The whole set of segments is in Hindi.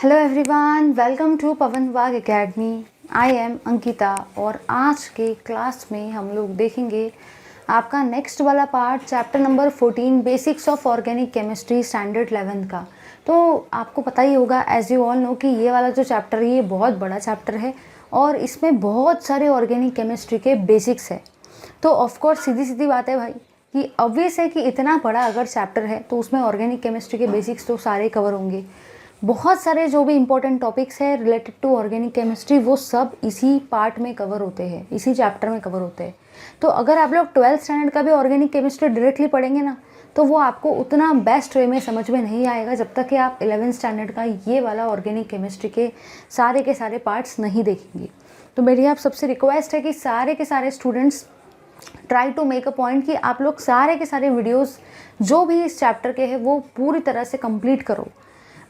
हेलो एवरीवन, वेलकम टू पवन वाग एकेडमी। आई एम अंकिता और आज के क्लास में हम लोग देखेंगे आपका नेक्स्ट वाला part, chapter number 14, basics of organic chemistry standard 11 का। तो आपको पता ही होगा, एज यू ऑल नो, कि ये वाला जो चैप्टर है ये बहुत बड़ा चैप्टर है और इसमें बहुत सारे ऑर्गेनिक केमिस्ट्री के बेसिक्स है। तो ऑफकोर्स सीधी सीधी बात है भाई कि ऑब्वियस है कि इतना बड़ा अगर चैप्टर है तो उसमें ऑर्गेनिक केमिस्ट्री के बेसिक्स तो सारे कवर होंगे। बहुत सारे जो भी इंपॉर्टेंट टॉपिक्स हैं रिलेटेड टू ऑर्गेनिक केमिस्ट्री वो सब इसी पार्ट में कवर होते हैं, इसी चैप्टर में कवर होते हैं। तो अगर आप लोग 12th स्टैंडर्ड का भी ऑर्गेनिक केमिस्ट्री डायरेक्टली पढ़ेंगे ना तो वो आपको उतना बेस्ट वे में समझ में नहीं आएगा जब तक कि आप 11th स्टैंडर्ड का ये वाला ऑर्गेनिक केमिस्ट्री के सारे पार्ट्स नहीं देखेंगे। तो मेरी आप सबसे रिक्वेस्ट है कि सारे के सारे students try to make a point कि आप लोग सारे के सारे वीडियोस जो भी इस चैप्टर के हैं वो पूरी तरह से कंप्लीट करो।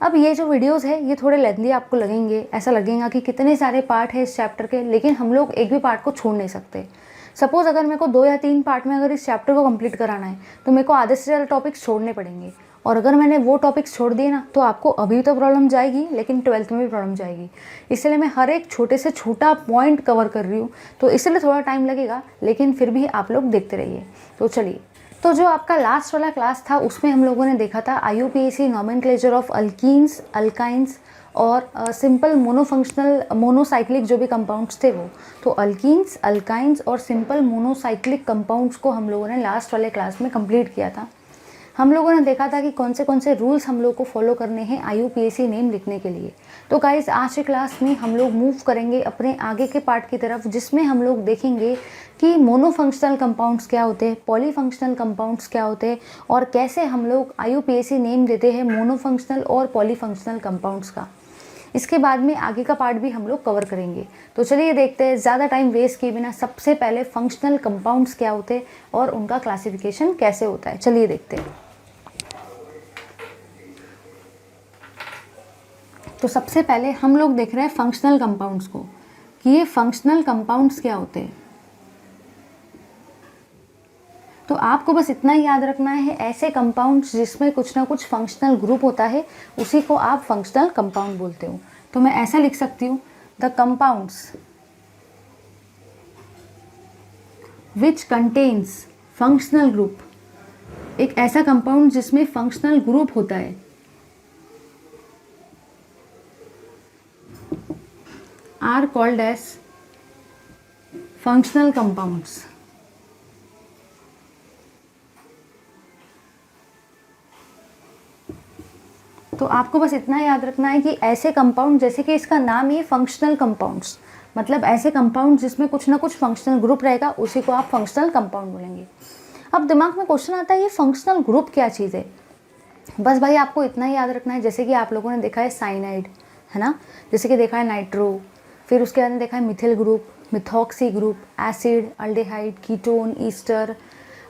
अब ये जो वीडियोस है ये थोड़े लेंथी आपको लगेंगे, ऐसा लगेगा कि कितने सारे पार्ट है इस चैप्टर के, लेकिन हम लोग एक भी पार्ट को छोड़ नहीं सकते। सपोज़ अगर मेरे को 2 या 3 पार्ट में अगर इस चैप्टर को कंप्लीट कराना है तो मेरे को आधे से ज़्यादा टॉपिक्स छोड़ने पड़ेंगे, और अगर मैंने वो टॉपिक्स छोड़ दिए ना तो आपको अभी तो प्रॉब्लम जाएगी लेकिन 12th में भी प्रॉब्लम जाएगी। इसलिए मैं हर एक छोटे से छोटा पॉइंट कवर कर रही हूँ, तो इसलिए थोड़ा टाइम लगेगा, लेकिन फिर भी आप लोग देखते रहिए। तो चलिए, तो जो आपका लास्ट वाला क्लास था उसमें हम लोगों ने देखा था IUPAC nomenclature of alkenes, alkynes और सिंपल मोनोफंक्शनल मोनोसाइक्लिक जो भी कंपाउंड्स थे वो। तो अल्कीन्स, अल्काइंस और सिंपल मोनोसाइक्लिक कंपाउंड्स को हम लोगों ने लास्ट वाले क्लास में कंप्लीट किया था। हम लोगों ने देखा था कि कौन से रूल्स हम लोग को फॉलो करने हैं IUPAC नेम लिखने के लिए। तो गाइस, आज के क्लास में हम लोग मूव करेंगे अपने आगे के पार्ट की तरफ, जिसमें हम लोग देखेंगे कि मोनोफंक्शनल कंपाउंड्स क्या होते हैं, पॉलीफंक्शनल कंपाउंड्स क्या होते हैं और कैसे हम लोग IUPAC नेम देते हैं मोनोफंक्शनल और पॉलीफंक्शनल कंपाउंड्स का। इसके बाद में आगे का पार्ट भी हम लोग कवर करेंगे। तो चलिए देखते हैं, ज़्यादा टाइम वेस्ट किए बिना सबसे पहले फंक्शनल कंपाउंड्स क्या होते हैं और उनका क्लासिफिकेशन कैसे होता है। चलिए देखते हैं। तो सबसे पहले हम लोग देख रहे हैं फंक्शनल कंपाउंड्स को, कि ये फंक्शनल कंपाउंड्स क्या होते हैं। तो आपको बस इतना ही याद रखना है, ऐसे कंपाउंड्स जिसमें कुछ ना कुछ फंक्शनल ग्रुप होता है उसी को आप फंक्शनल कंपाउंड बोलते हो। तो मैं ऐसा लिख सकती हूँ, the compounds which contains functional group. एक ऐसा कंपाउंड जिसमें फंक्शनल ग्रुप होता है are called as functional compounds। तो आपको बस इतना याद रखना है कि ऐसे कंपाउंड, जैसे कि इसका नाम ही फंक्शनल कंपाउंड्स, मतलब ऐसे कंपाउंड जिसमें कुछ ना कुछ फंक्शनल ग्रुप रहेगा उसी को आप फंक्शनल कंपाउंड बोलेंगे। अब दिमाग में क्वेश्चन आता है, ये फंक्शनल ग्रुप क्या चीज़ है। बस भाई आपको इतना ही याद रखना है, जैसे कि आप लोगों ने देखा है साइनाइड, है ना, जैसे कि देखा है नाइट्रो, फिर उसके बाद में देखा है methyl group, methoxy group, acid, aldehyde, ketone, Easter,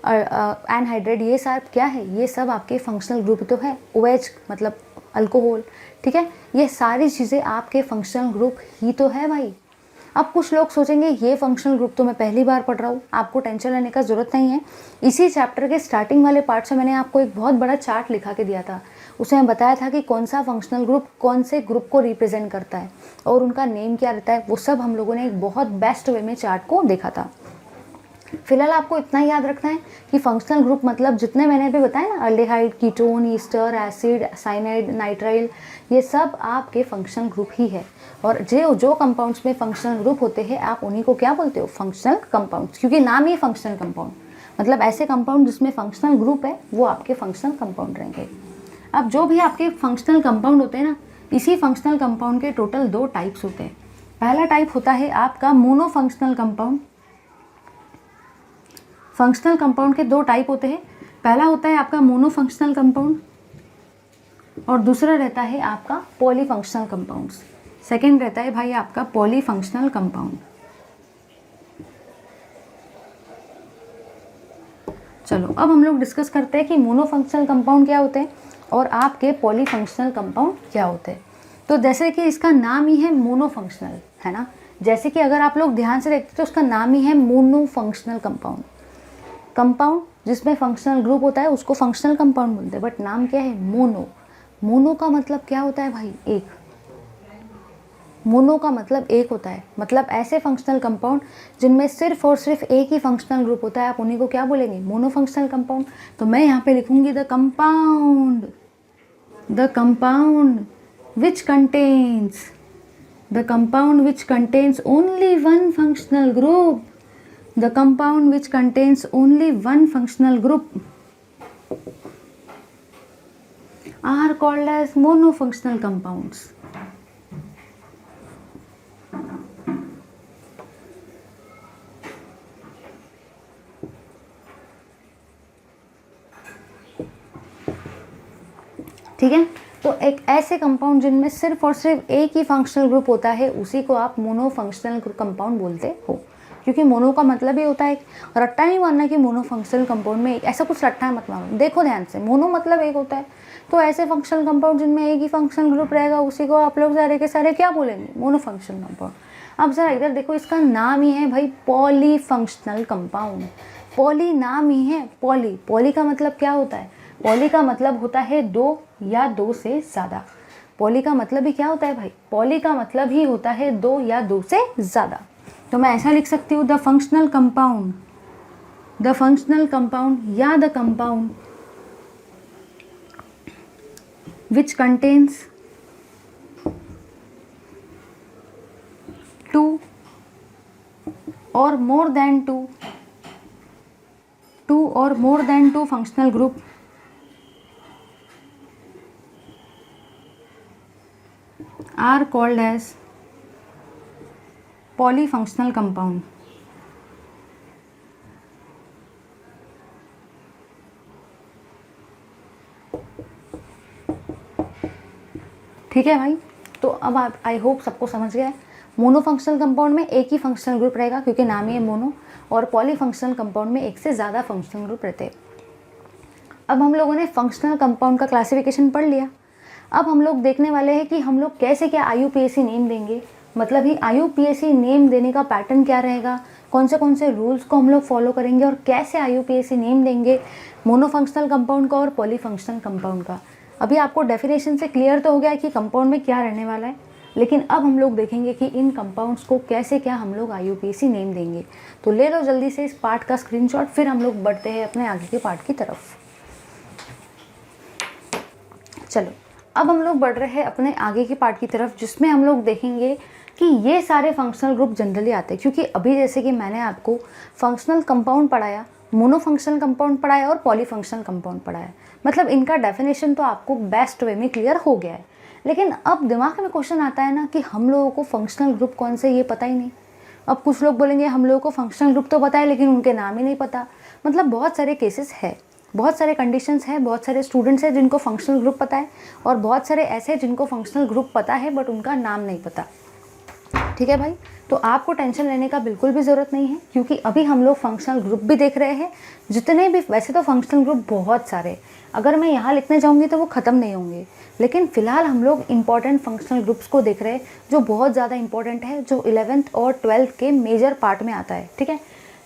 anhydride, ये सब क्या है, ये सब आपके फंक्शनल ग्रुप तो है। OH मतलब अल्कोहल, ठीक है, ये सारी चीज़ें आपके फंक्शनल ग्रुप ही तो है भाई। अब कुछ लोग सोचेंगे ये फंक्शनल ग्रुप तो मैं पहली बार पढ़ रहा हूँ, आपको टेंशन लेने का ज़रूरत नहीं है। इसी चैप्टर के स्टार्टिंग वाले पार्ट से मैंने आपको एक बहुत बड़ा चार्ट लिखा के दिया था, उसमें बताया था कि कौन सा फंक्शनल ग्रुप कौन से ग्रुप को रिप्रेजेंट करता है और उनका नेम क्या रहता है। वो सब हम लोगों ने एक बहुत बेस्ट वे में चार्ट को देखा था। फिलहाल आपको इतना ही याद रखना है कि फंक्शनल ग्रुप मतलब जितने मैंने अभी बताया ना, aldehyde, ketone, Easter, acid, cyanide, nitrile, ये सब आपके फंक्शनल ग्रुप ही है। और जो कंपाउंड्स में फंक्शनल ग्रुप होते हैं आप उन्हीं को क्या बोलते हो, फंक्शनल कंपाउंड्स, क्योंकि नाम ही फंक्शनल कंपाउंड, मतलब ऐसे कंपाउंड जिसमें फंक्शनल ग्रुप है वो आपके फंक्शनल कंपाउंड रहेंगे। अब जो भी आपके फंक्शनल कंपाउंड होते हैं ना, इसी फंक्शनल कंपाउंड के टोटल 2 टाइप्स होते हैं। पहला टाइप होता है आपका मोनोफंक्शनल कंपाउंड। फंक्शनल कंपाउंड के 2 टाइप होते हैं, पहला होता है आपका मोनोफंक्शनल कंपाउंड और दूसरा रहता है आपका पॉलीफंक्शनल कंपाउंड्स। सेकेंड रहता है भाई आपका पॉलीफंक्शनल कंपाउंड। चलो अब हम लोग डिस्कस करते हैं कि मोनोफंक्शनल कंपाउंड क्या होते हैं और आपके पॉलीफंक्शनल कंपाउंड क्या होते हैं। तो जैसे कि इसका नाम ही है मोनोफंक्शनल, है ना, जैसे कि अगर आप लोग ध्यान से देखते तो उसका नाम ही है मोनोफंक्शनल कंपाउंड। कंपाउंड जिसमें फंक्शनल ग्रुप होता है उसको फंक्शनल कंपाउंड बोलते हैं, बट नाम क्या है, मोनो। मोनो का मतलब क्या होता है भाई, एक। मोनो का मतलब एक होता है, मतलब ऐसे फंक्शनल कंपाउंड जिनमें सिर्फ और सिर्फ एक ही फंक्शनल ग्रुप होता है, आप उन्हीं को क्या बोलेंगे? Mono functional compound. तो मैं यहाँ पे लिखूंगी the compound which contains only one functional group, the compound which contains only one functional group are called as monofunctional compounds. ठीक है, तो एक ऐसे कंपाउंड जिनमें सिर्फ और सिर्फ एक ही फंक्शनल ग्रुप होता है उसी को आप मोनोफंक्शनल कंपाउंड बोलते हो, क्योंकि मोनो का मतलब ही होता है रट्टा नहीं मानना कि मोनो फंक्शनल कंपाउंड में ऐसा कुछ रट्टा मत मानो। देखो ध्यान से, मोनो मतलब एक होता है, तो ऐसे फंक्शनल कंपाउंड जिनमें एक ही फंक्शनल ग्रुप रहेगा उसी को आप लोग सारे के सारे क्या बोलेंगे? Mono functional compound. अब जरा इधर देखो, इसका नाम ही है भाई पॉली फंक्शनल कंपाउंड। पॉली नाम ही है, पॉली का मतलब क्या होता है? पॉली का मतलब होता है दो या दो से ज़्यादा। पॉली का मतलब ही क्या होता है भाई? पॉली का मतलब ही होता है दो या दो से ज़्यादा। तो मैं ऐसा लिख सकती हूँ द फंक्शनल कंपाउंड या the compound which contains two और more than two functional group are called as polyfunctional compound. ठीक है भाई, तो अब आप आई होप सबको समझ गया है। मोनो फंक्शनल कंपाउंड में एक ही फंक्शनल ग्रुप रहेगा क्योंकि नाम ही है मोनो, और पॉलीफंक्शनल कंपाउंड में एक से ज़्यादा फंक्शनल ग्रुप रहते हैं। अब हम लोगों ने फंक्शनल कंपाउंड का क्लासिफिकेशन पढ़ लिया। अब हम लोग देखने वाले हैं कि हम लोग कैसे क्या IUPAC नेम देंगे, मतलब ही IUPAC नेम देने का पैटर्न क्या रहेगा, कौन से रूल्स को हम लोग फॉलो करेंगे और कैसे IUPAC नेम देंगे मोनोफंक्शनल कंपाउंड का और पॉलीफंक्शनल कंपाउंड का। अभी आपको डेफिनेशन से क्लियर तो हो गया है कि कंपाउंड में क्या रहने वाला है, लेकिन अब हम लोग देखेंगे कि इन कंपाउंड्स को कैसे क्या हम लोग IUPAC नेम देंगे। तो ले लो जल्दी से इस पार्ट का स्क्रीनशॉट, फिर हम लोग बढ़ते हैं अपने आगे के पार्ट की तरफ। चलो, अब हम लोग बढ़ रहे हैं अपने आगे के पार्ट की तरफ, जिसमें हम लोग देखेंगे कि ये सारे फंक्शनल ग्रुप जनरली आते हैं, क्योंकि अभी जैसे कि मैंने आपको फंक्शनल कंपाउंड पढ़ाया, मोनोफंक्शनल कंपाउंड पढ़ाया और पॉलीफंक्शनल कंपाउंड पढ़ाया, मतलब इनका डेफिनेशन तो आपको बेस्ट वे में क्लियर हो गया है। लेकिन अब दिमाग में क्वेश्चन आता है ना कि हम लोगों को फंक्शनल ग्रुप कौन से ये पता ही नहीं। अब कुछ लोग बोलेंगे हम लोगों को फंक्शनल ग्रुप तो पता है लेकिन उनके नाम ही नहीं पता। मतलब बहुत सारे केसेस है, बहुत सारे कंडीशंस है, बहुत सारे स्टूडेंट्स हैं जिनको फंक्शनल ग्रुप पता है और बहुत सारे ऐसे हैं जिनको फंक्शनल ग्रुप पता है बट उनका नाम नहीं पता। ठीक है भाई, तो आपको टेंशन लेने का बिल्कुल भी ज़रूरत नहीं है, क्योंकि अभी हम लोग फंक्शनल ग्रुप भी देख रहे हैं। जितने भी, वैसे तो फंक्शनल ग्रुप बहुत सारे, अगर मैं यहाँ लिखने जाऊँगी तो वो ख़त्म नहीं होंगे, लेकिन फ़िलहाल हम लोग इंपॉर्टेंट फंक्शनल ग्रुप्स को देख रहे हैं जो बहुत ज़्यादा इंपॉर्टेंट है, जो 11th और 12th के मेजर पार्ट में आता है। ठीक है,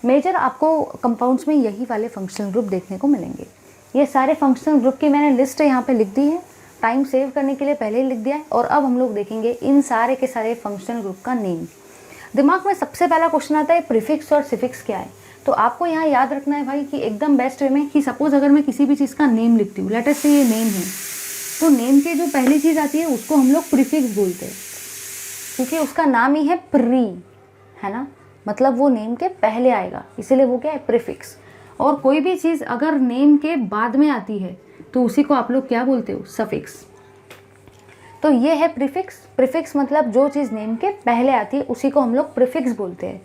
मेजर आपको कंपाउंड्स में यही वाले फंक्शनल ग्रुप देखने को मिलेंगे। ये सारे फंक्शनल ग्रुप की मैंने लिस्ट यहाँ पे लिख दी है, टाइम सेव करने के लिए पहले ही लिख दिया है। और अब हम लोग देखेंगे इन सारे के सारे फंक्शनल ग्रुप का नेम। दिमाग में सबसे पहला क्वेश्चन आता है प्रीफिक्स और सफिक्स क्या है। तो आपको यहाँ याद रखना है भाई कि एकदम बेस्ट वे में कि सपोज अगर मैं किसी भी चीज़ का नेम लिखती हूँ, लेट अस से ये नेम है, तो नेम की जो पहली चीज़ आती है उसको हम लोग प्रीफिक्स बोलते हैं, क्योंकि उसका नाम ही है प्री, है ना, मतलब वो नेम के पहले आएगा, इसीलिए वो क्या है, प्रीफिक्स। और कोई भी चीज़ अगर नेम के बाद में आती है तो उसी को आप लोग क्या बोलते हो, सफिक्स। तो ये है प्रीफिक्स। प्रीफिक्स मतलब जो चीज़ नेम के पहले आती है उसी को हम लोग प्रीफिक्स बोलते हैं,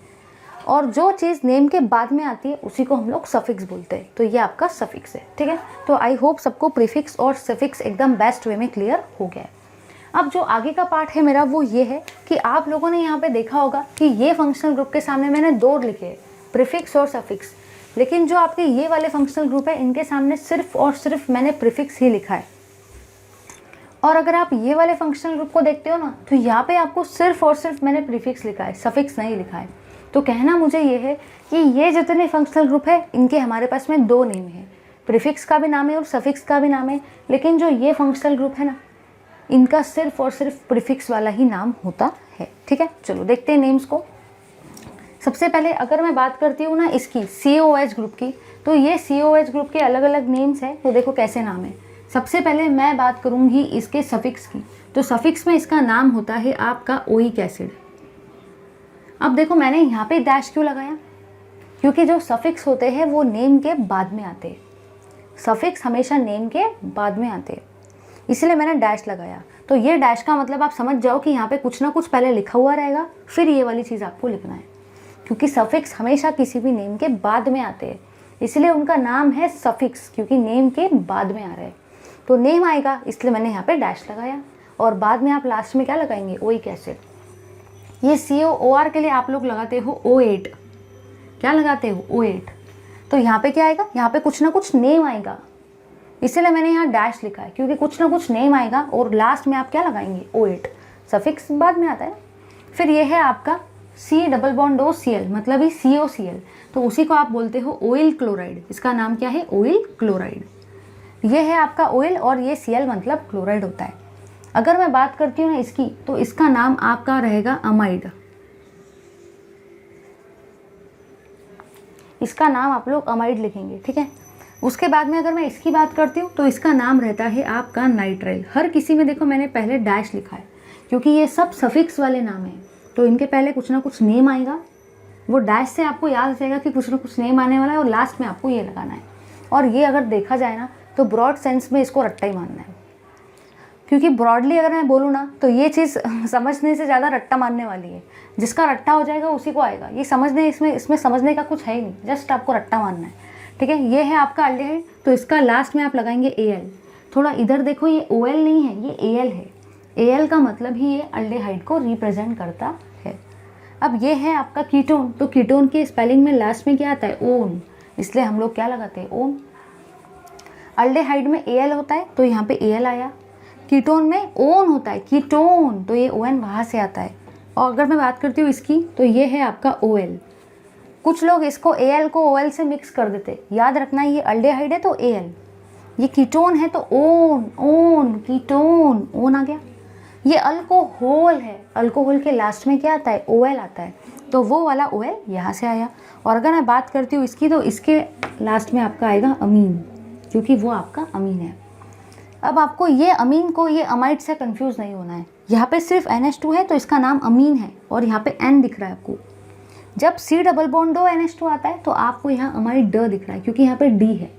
और जो चीज़ नेम के बाद में आती है उसी को हम लोग सफिक्स बोलते हैं। तो ये आपका सफिक्स है। ठीक है, तो आई होप सबको प्रीफिक्स और सफिक्स एकदम बेस्ट वे में क्लियर हो गया है। अब जो आगे का पार्ट है मेरा वो ये है कि आप लोगों ने यहाँ पे देखा होगा कि ये फंक्शनल ग्रुप के सामने मैंने दो लिखे हैं, प्रीफिक्स और सफिक्स, लेकिन जो आपके ये वाले फंक्शनल ग्रुप है इनके सामने सिर्फ और सिर्फ मैंने प्रीफिक्स ही लिखा है। और अगर आप ये वाले फंक्शनल ग्रुप को देखते हो ना, तो यहाँ पे आपको सिर्फ और सिर्फ मैंने प्रीफिक्स लिखा है, सफिक्स नहीं लिखा है। तो कहना मुझे ये है कि ये जितने फंक्शनल ग्रुप है इनके हमारे पास में दो नेम है, प्रीफिक्स का भी नाम है और सफिक्स का भी नाम है, लेकिन जो ये फंक्शनल ग्रुप है ना, इनका सिर्फ और सिर्फ प्रीफिक्स वाला ही नाम होता है। ठीक है, चलो देखते हैं नेम्स को। सबसे पहले अगर मैं बात करती हूँ ना इसकी COOH ग्रुप की, तो ये COOH ग्रुप के अलग अलग नेम्स हैं। तो देखो कैसे नाम है। सबसे पहले मैं बात करूँगी इसके सफिक्स की। तो सफिक्स में इसका नाम होता है आपका ओइक एसिड। अब देखो मैंने यहाँ पे डैश क्यों लगाया, क्योंकि जो सफिक्स होते हैं वो नेम के बाद में आते हैं। सफिक्स हमेशा नेम के बाद में आते हैं, इसलिए मैंने डैश लगाया। तो ये डैश का मतलब आप समझ जाओ कि यहाँ पे कुछ ना कुछ पहले लिखा हुआ रहेगा, फिर ये वाली चीज़ आपको लिखना है, क्योंकि सफिक्स हमेशा किसी भी नेम के बाद में आते हैं, इसलिए उनका नाम है सफिक्स, क्योंकि नेम के बाद में आ रहे हैं। तो नेम आएगा इसलिए मैंने यहाँ पे डैश लगाया, और बाद में आप लास्ट में क्या लगाएंगे, ओइक एसिड। ये COOR के लिए आप लोग लगाते हो O8। क्या लगाते हो, O8। तो यहाँ पे क्या आएगा, यहाँ पे कुछ ना कुछ नेम आएगा, इसलिए मैंने यहाँ डैश लिखा है, क्योंकि कुछ ना कुछ नेम आएगा और लास्ट में आप क्या लगाएंगे, O8। सफिक्स बाद में आता है। फिर ये है आपका C+OCl, मतलब ही COCl, तो उसी को आप बोलते हो ऑयल क्लोराइड। इसका नाम क्या है, ऑयल क्लोराइड। ये है आपका ऑयल और ये Cl मतलब क्लोराइड होता है। अगर मैं बात करती हूँ ना इसकी, तो इसका नाम आपका रहेगा अमाइड। इसका नाम आप लोग अमाइड लिखेंगे। ठीक है, उसके बाद में अगर मैं इसकी बात करती हूँ तो इसका नाम रहता है आपका नाइट्राइल। हर किसी में देखो मैंने पहले डैश लिखा है, क्योंकि ये सब सफिक्स वाले नाम हैं, तो इनके पहले कुछ ना कुछ नेम आएगा, वो डैश से आपको याद रहेगा कि कुछ ना कुछ नेम आने वाला है, और लास्ट में आपको ये लगाना है। और ये अगर देखा जाए ना तो ब्रॉड सेंस में इसको रट्टा ही मानना है, क्योंकि ब्रॉडली अगर मैं बोलूँ ना तो ये चीज़ समझने से ज़्यादा रट्टा मानने वाली है। जिसका रट्टा हो जाएगा उसी को आएगा, ये समझने इसमें समझने का कुछ है ही नहीं, जस्ट आपको रट्टा मानना है। ठीक है, ये है आपका अल्डेहाइड, तो इसका लास्ट में आप लगाएंगे Al। थोड़ा इधर देखो, ये OL नहीं है, ये Al है। Al का मतलब ही ये अल्डेहाइड को रिप्रेजेंट करता है। अब ये है आपका कीटोन, तो कीटोन के स्पेलिंग में लास्ट में क्या आता है, ओन, इसलिए हम लोग क्या लगाते हैं, ओन। अल्डेहाइड में Al होता है तो यहाँ पे Al आया। कीटोन में ओन होता है, कीटोन, तो ये ON वहाँ से आता है। और अगर मैं बात करती हूँ इसकी, तो ये है आपका OL। कुछ लोग इसको Al को OL से मिक्स कर देते, याद रखना ये अल्डेहाइड है तो Al, ये कीटोन है तो own, own ketone, on a गया। ये अल्कोहल है, अल्कोहल के लास्ट में क्या आता है, OL आता है, तो वो वाला OL यहाँ से आया। और अगर मैं बात करती हूँ इसकी, तो इसके लास्ट में आपका आएगा अमीन, क्योंकि वो आपका अमीन है। अब आपको ये अमीन को ये अमाइड से कंफ्यूज नहीं होना है। यहाँ पे सिर्फ NH2 है तो इसका नाम अमीन है, और यहाँ पे N दिख रहा है आपको। जब C+O NH2 आता है तो आपको यहाँ अमाइड ड दिख रहा है, क्योंकि यहाँ पे D है।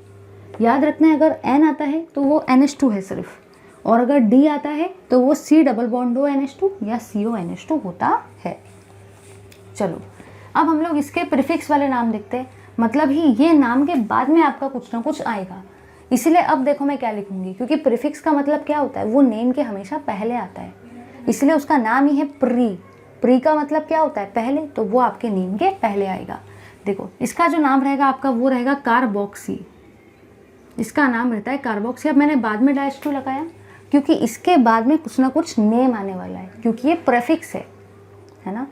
याद रखना है, अगर N आता है तो वो NH2 है सिर्फ, और अगर D आता है तो वो C+O NH2 या CONH2 होता है। चलो अब हम लोग इसके प्रीफिक्स वाले नाम देखते हैं, मतलब ही ये नाम के बाद में आपका कुछ ना कुछ आएगा। इसलिए अब देखो मैं क्या लिखूंगी, क्योंकि प्रीफिक्स का मतलब क्या होता है, वो नेम के हमेशा पहले आता है, इसलिए उसका नाम ही है प्री। प्री का मतलब क्या होता है, पहले, तो वो आपके नेम के पहले आएगा। देखो इसका जो नाम रहेगा आपका वो रहेगा कार्बोक्सी। इसका नाम रहता है कार्बोक्सी। अब मैंने बाद में डैश क्यों लगाया, क्योंकि इसके बाद में कुछ ना कुछ नेम आने वाला है, क्योंकि ये प्रीफिक्स है ना,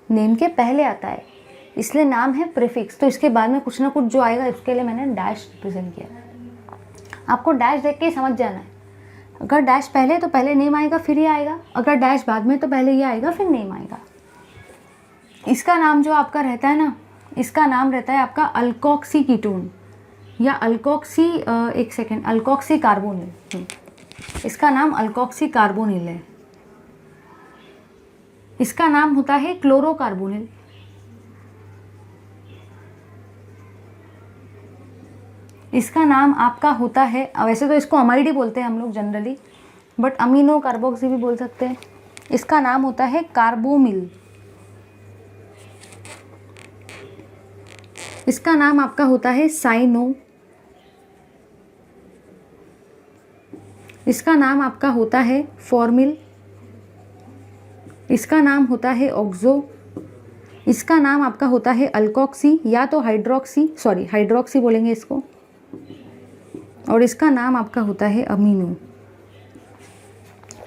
नेम के पहले आता है, इसलिए नाम है प्रीफिक्स। तो इसके बाद में कुछ ना कुछ जो आएगा उसके लिए मैंने डैश रिप्रेजेंट किया। आपको डैश देख के ही समझ जाना है, अगर डैश पहले तो पहले नेम आएगा फिर ये आएगा, अगर डैश बाद में तो पहले ये आएगा फिर नेम आएगा। इसका नाम जो आपका रहता है ना, इसका नाम रहता है आपका अल्कोक्सी कीटोन या अल्कोक्सी, एक सेकेंड, अल्कोक्सी कार्बोनिल। इसका नाम अल्कोक्सी कार्बोनिल है। इसका नाम होता है क्लोरोकार्बोनिल। इसका नाम आपका होता है, वैसे तो इसको अमाइड ही बोलते हैं हम लोग जनरली, बट अमीनो कार्बोक्सी भी बोल सकते हैं। इसका नाम होता है कार्बोमिल। इसका नाम आपका होता है साइनो। इसका नाम आपका होता है फॉर्मिल। इसका नाम होता है ऑक्सो। इसका नाम आपका होता है अल्कोक्सी या तो हाइड्रोक्सी बोलेंगे इसको, और इसका नाम आपका होता है अमीनो।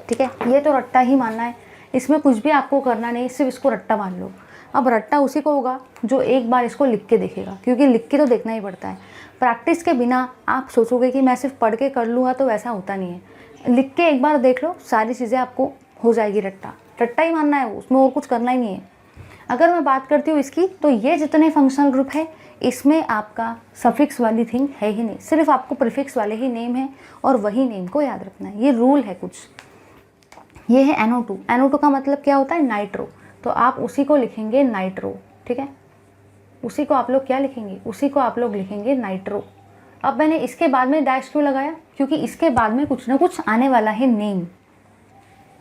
ठीक है, ये तो रट्टा ही मानना है, इसमें कुछ भी आपको करना नहीं, सिर्फ इसको रट्टा मान लो। अब रट्टा उसी को होगा जो एक बार इसको लिख के देखेगा, क्योंकि लिख के तो देखना ही पड़ता है। प्रैक्टिस के बिना आप सोचोगे कि मैं सिर्फ पढ़ के कर लूँगा, तो वैसा होता नहीं है। लिख के एक बार देख लो, सारी चीज़ें आपको हो जाएगी रट्टा टट्टा ही मानना है, उसमें और कुछ करना ही नहीं है। अगर मैं बात करती हूँ इसकी, तो ये जितने फंक्शनल ग्रुप है इसमें आपका सफिक्स वाली थिंग है ही नहीं, सिर्फ आपको प्रीफिक्स वाले ही नेम है और वही नेम को याद रखना है। ये रूल है कुछ। ये है NO2। NO2 का मतलब क्या होता है? नाइट्रो। तो आप उसी को लिखेंगे नाइट्रो, ठीक है। उसी को आप लोग क्या लिखेंगे? उसी को आप लोग लिखेंगे नाइट्रो। अब मैंने इसके बाद में डैश क्यों लगाया? क्योंकि इसके बाद में कुछ ना कुछ आने वाला है नेम,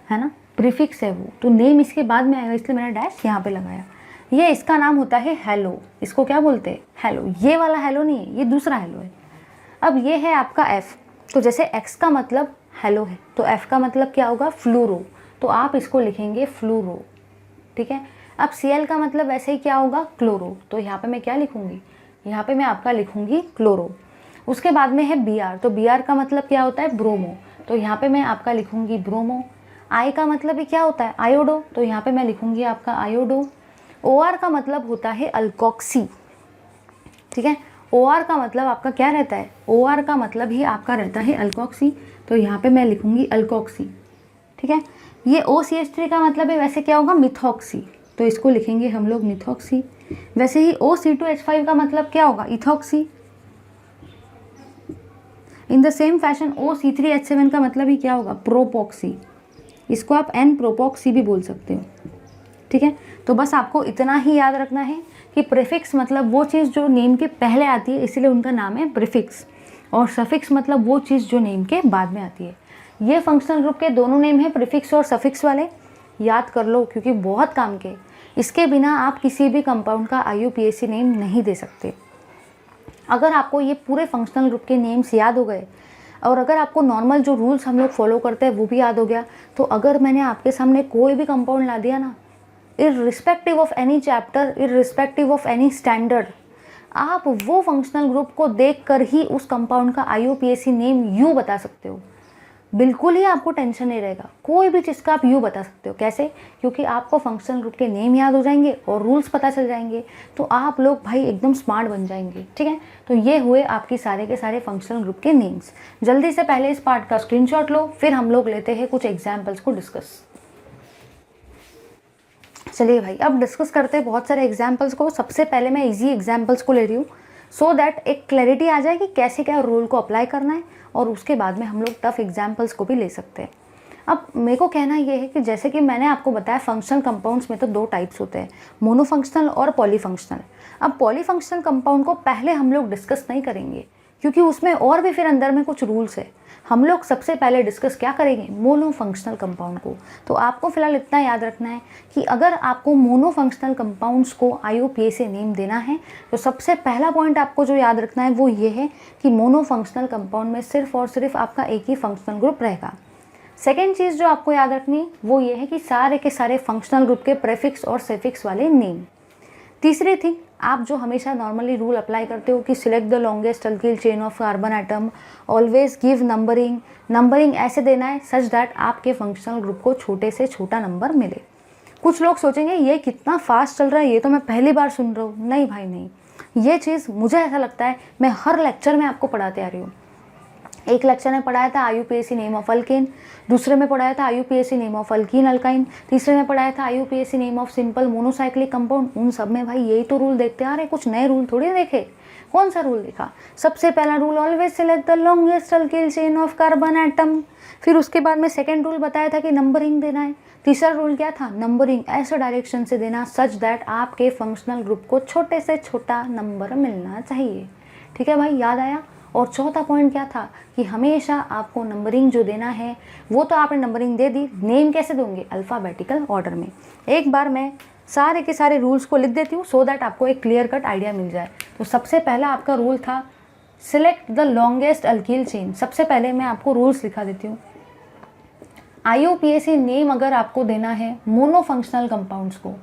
है ना, प्रीफिक्स है वो, तो नेम इसके बाद में आएगा, इसलिए मैंने डैश यहाँ पे लगाया। ये इसका नाम होता है हेलो। इसको क्या बोलते हैं? हेलो। ये वाला हेलो नहीं है, ये दूसरा हेलो है। अब ये है आपका F। तो जैसे X का मतलब हेलो है, तो F का मतलब क्या होगा? फ्लूरो। तो आप इसको लिखेंगे फ्लूरो, ठीक है। अब Cl का मतलब वैसे ही क्या होगा? क्लोरो। तो यहाँ पे मैं क्या लिखूँगी? यहाँ पे मैं आपका लिखूँगी क्लोरो। उसके बाद में है Br। तो Br का मतलब क्या होता है? ब्रोमो। तो यहाँ पे मैं आपका लिखूँगी ब्रोमो। I का मतलब ही क्या होता है? आयोडो। तो यहाँ पे मैं लिखूँगी आपका आयोडो। OR का मतलब होता है अल्कोक्सी, ठीक है। OR का मतलब आपका क्या रहता है? OR का मतलब ही आपका रहता है अल्कोक्सी। तो यहाँ पे मैं लिखूँगी अल्कोक्सी, ठीक है। ये OCH3 का मतलब है वैसे क्या होगा? मिथॉक्सी। तो इसको लिखेंगे हम लोग मिथॉक्सी। वैसे ही OC2H5 का मतलब क्या होगा? Ethoxy. In the same fashion OC3H7 का मतलब ही क्या होगा? प्रोपॉक्सी। इसको आप N प्रोपॉक्सी भी बोल सकते हो, ठीक है। तो बस आपको इतना ही याद रखना है कि प्रीफिक्स मतलब वो चीज़ जो नेम के पहले आती है, इसीलिए उनका नाम है प्रीफिक्स। और सफिक्स मतलब वो चीज़ जो नेम के बाद में आती है। ये फंक्शनल ग्रुप के दोनों नेम है, प्रीफिक्स और सफिक्स वाले। याद कर लो क्योंकि बहुत काम के। इसके बिना आप किसी भी कंपाउंड का IUPAC नेम नहीं दे सकते। अगर आपको ये पूरे फंक्शनल ग्रुप के नेम्स याद हो गए और अगर आपको नॉर्मल जो रूल्स हम लोग फॉलो करते हैं वो भी याद हो गया, तो अगर मैंने आपके सामने कोई भी कंपाउंड ला दिया ना, irrespective of any chapter, irrespective of any standard, आप वो फंक्शनल ग्रुप को देखकर ही उस कंपाउंड का IUPAC नेम यू बता सकते हो। बिल्कुल ही आपको टेंशन नहीं रहेगा, कोई भी चीज़ का आप यू बता सकते हो। कैसे? क्योंकि आपको फंक्शनल ग्रुप के नेम याद हो जाएंगे और रूल्स पता चल जाएंगे, तो आप लोग भाई एकदम स्मार्ट बन जाएंगे, ठीक है। तो ये हुए आपके सारे के सारे फंक्शनल ग्रुप के नेम्स। जल्दी से पहले इस पार्ट का स्क्रीनशॉट लो, फिर हम लोग लेते हैं कुछ एग्जाम्पल्स को डिस्कस। चलिए भाई, अब डिस्कस करते हैं बहुत सारे एग्जाम्पल्स को। सबसे पहले मैं इजी एग्जाम्पल्स को ले रही हूँ, सो दैट एक क्लैरिटी आ जाए कि कैसे क्या रूल को अप्लाई करना है, और उसके बाद में हम लोग टफ एग्जाम्पल्स को भी ले सकते हैं। अब मेरे को कहना ये है कि जैसे कि मैंने आपको बताया, फंक्शनल कंपाउंड्स में तो दो टाइप्स होते हैं, मोनोफंक्शनल और पॉलीफंक्शनल। अब पॉलीफंक्शनल कंपाउंड को पहले हम लोग डिस्कस नहीं करेंगे, क्योंकि उसमें और भी फिर अंदर में कुछ रूल्स है। हम लोग सबसे पहले डिस्कस क्या करेंगे? मोनोफंक्शनल कंपाउंड को। तो आपको फिलहाल इतना याद रखना है कि अगर आपको मोनोफंक्शनल कंपाउंड्स को IUPAC नेम देना है, तो सबसे पहला पॉइंट आपको जो याद रखना है वो ये है कि मोनोफंक्शनल कंपाउंड में सिर्फ और सिर्फ आपका एक ही फंक्शनल ग्रुप रहेगा। सेकेंड चीज़ जो आपको याद रखनी है वो ये है कि सारे के सारे फंक्शनल ग्रुप के प्रीफिक्स और सफिक्स वाले नेम। तीसरी थिंग, आप जो हमेशा नॉर्मली रूल अप्लाई करते हो कि select the longest alkyl chain of carbon atom, always give numbering. Numbering ऐसे देना है सच दैट आपके फंक्शनल ग्रुप को छोटे से छोटा नंबर मिले। कुछ लोग सोचेंगे ये कितना फास्ट चल रहा है, ये तो मैं पहली बार सुन रहा हूँ। नहीं भाई नहीं, ये चीज़ मुझे ऐसा लगता है मैं हर लेक्चर में आपको पढ़ाते आ रही हूँ। एक लेक्चर में पढ़ाया था IUPAC नेम ऑफ अल्केन, दूसरे में पढ़ाया था IUPAC name of alkyne alkyne, तीसरे में पढ़ाया था IUPAC name of simple monocyclic compound. उन सब में भाई यही तो रूल देखते आ रहे, कुछ नए रूल थोड़ी देखे। कौन सा रूल देखा? सबसे पहला rule always select the longest alkyl chain of carbon atom. फिर उसके बाद में सेकेंड रूल बताया था कि नंबरिंग देना है। तीसरा रूल क्या था? नंबरिंग ऐसे डायरेक्शन से देना सच दैट आपके फंक्शनल ग्रुप को छोटे से छोटा नंबर मिलना चाहिए। ठीक है भाई, याद आया? और चौथा पॉइंट क्या था कि हमेशा आपको नंबरिंग जो देना है वो तो आपने नंबरिंग दे दी, नेम कैसे दोगे? अल्फ़ाबेटिकल ऑर्डर में। एक बार मैं सारे के सारे रूल्स को लिख देती हूँ सो दैट आपको एक क्लियर कट आइडिया मिल जाए। तो सबसे पहला आपका रूल था select the longest alkyl chain. सबसे पहले मैं आपको रूल्स लिखा देती हूँ। IUPAC नेम अगर आपको देना है मोनोफंक्शनल कंपाउंड्स को,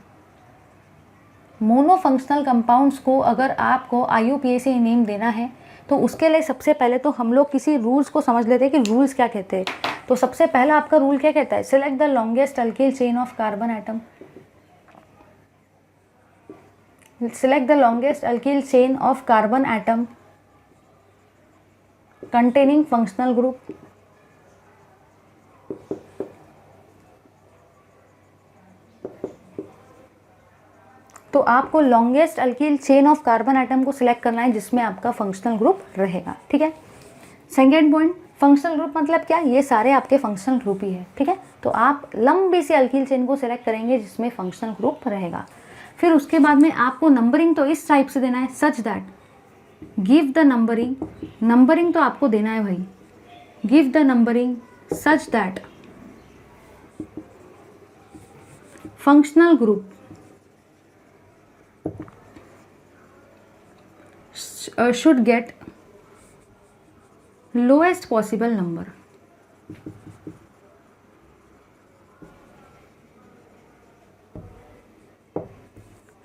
मोनोफंक्शनल कंपाउंड्स को अगर आपको IUPAC नेम देना है तो उसके लिए सबसे पहले तो हम लोग किसी रूल्स को समझ लेते हैं कि रूल्स क्या कहते हैं। तो सबसे पहला आपका रूल क्या कहता है? Select the longest alkyl chain of carbon atom. Select the longest alkyl chain of carbon atom containing functional group आपको longest alkyl chain of carbon atom को सिलेक्ट करना है जिसमें आपका फंक्शनल ग्रुप रहेगा, ठीक है। सेकेंड पॉइंट, फंक्शनल ग्रुप मतलब क्या, ये सारे आपके फंक्शनल ग्रुप ही है, ठीक है। तो आप लंबी सी अल्किल चेन को सिलेक्ट करेंगे जिसमें फंक्शनल ग्रुप रहेगा। फिर उसके बाद में आपको नंबरिंग तो इस टाइप से देना है, such that give the numbering, numbering तो आपको देना है भाई, give the numbering such that functional group should get lowest possible number।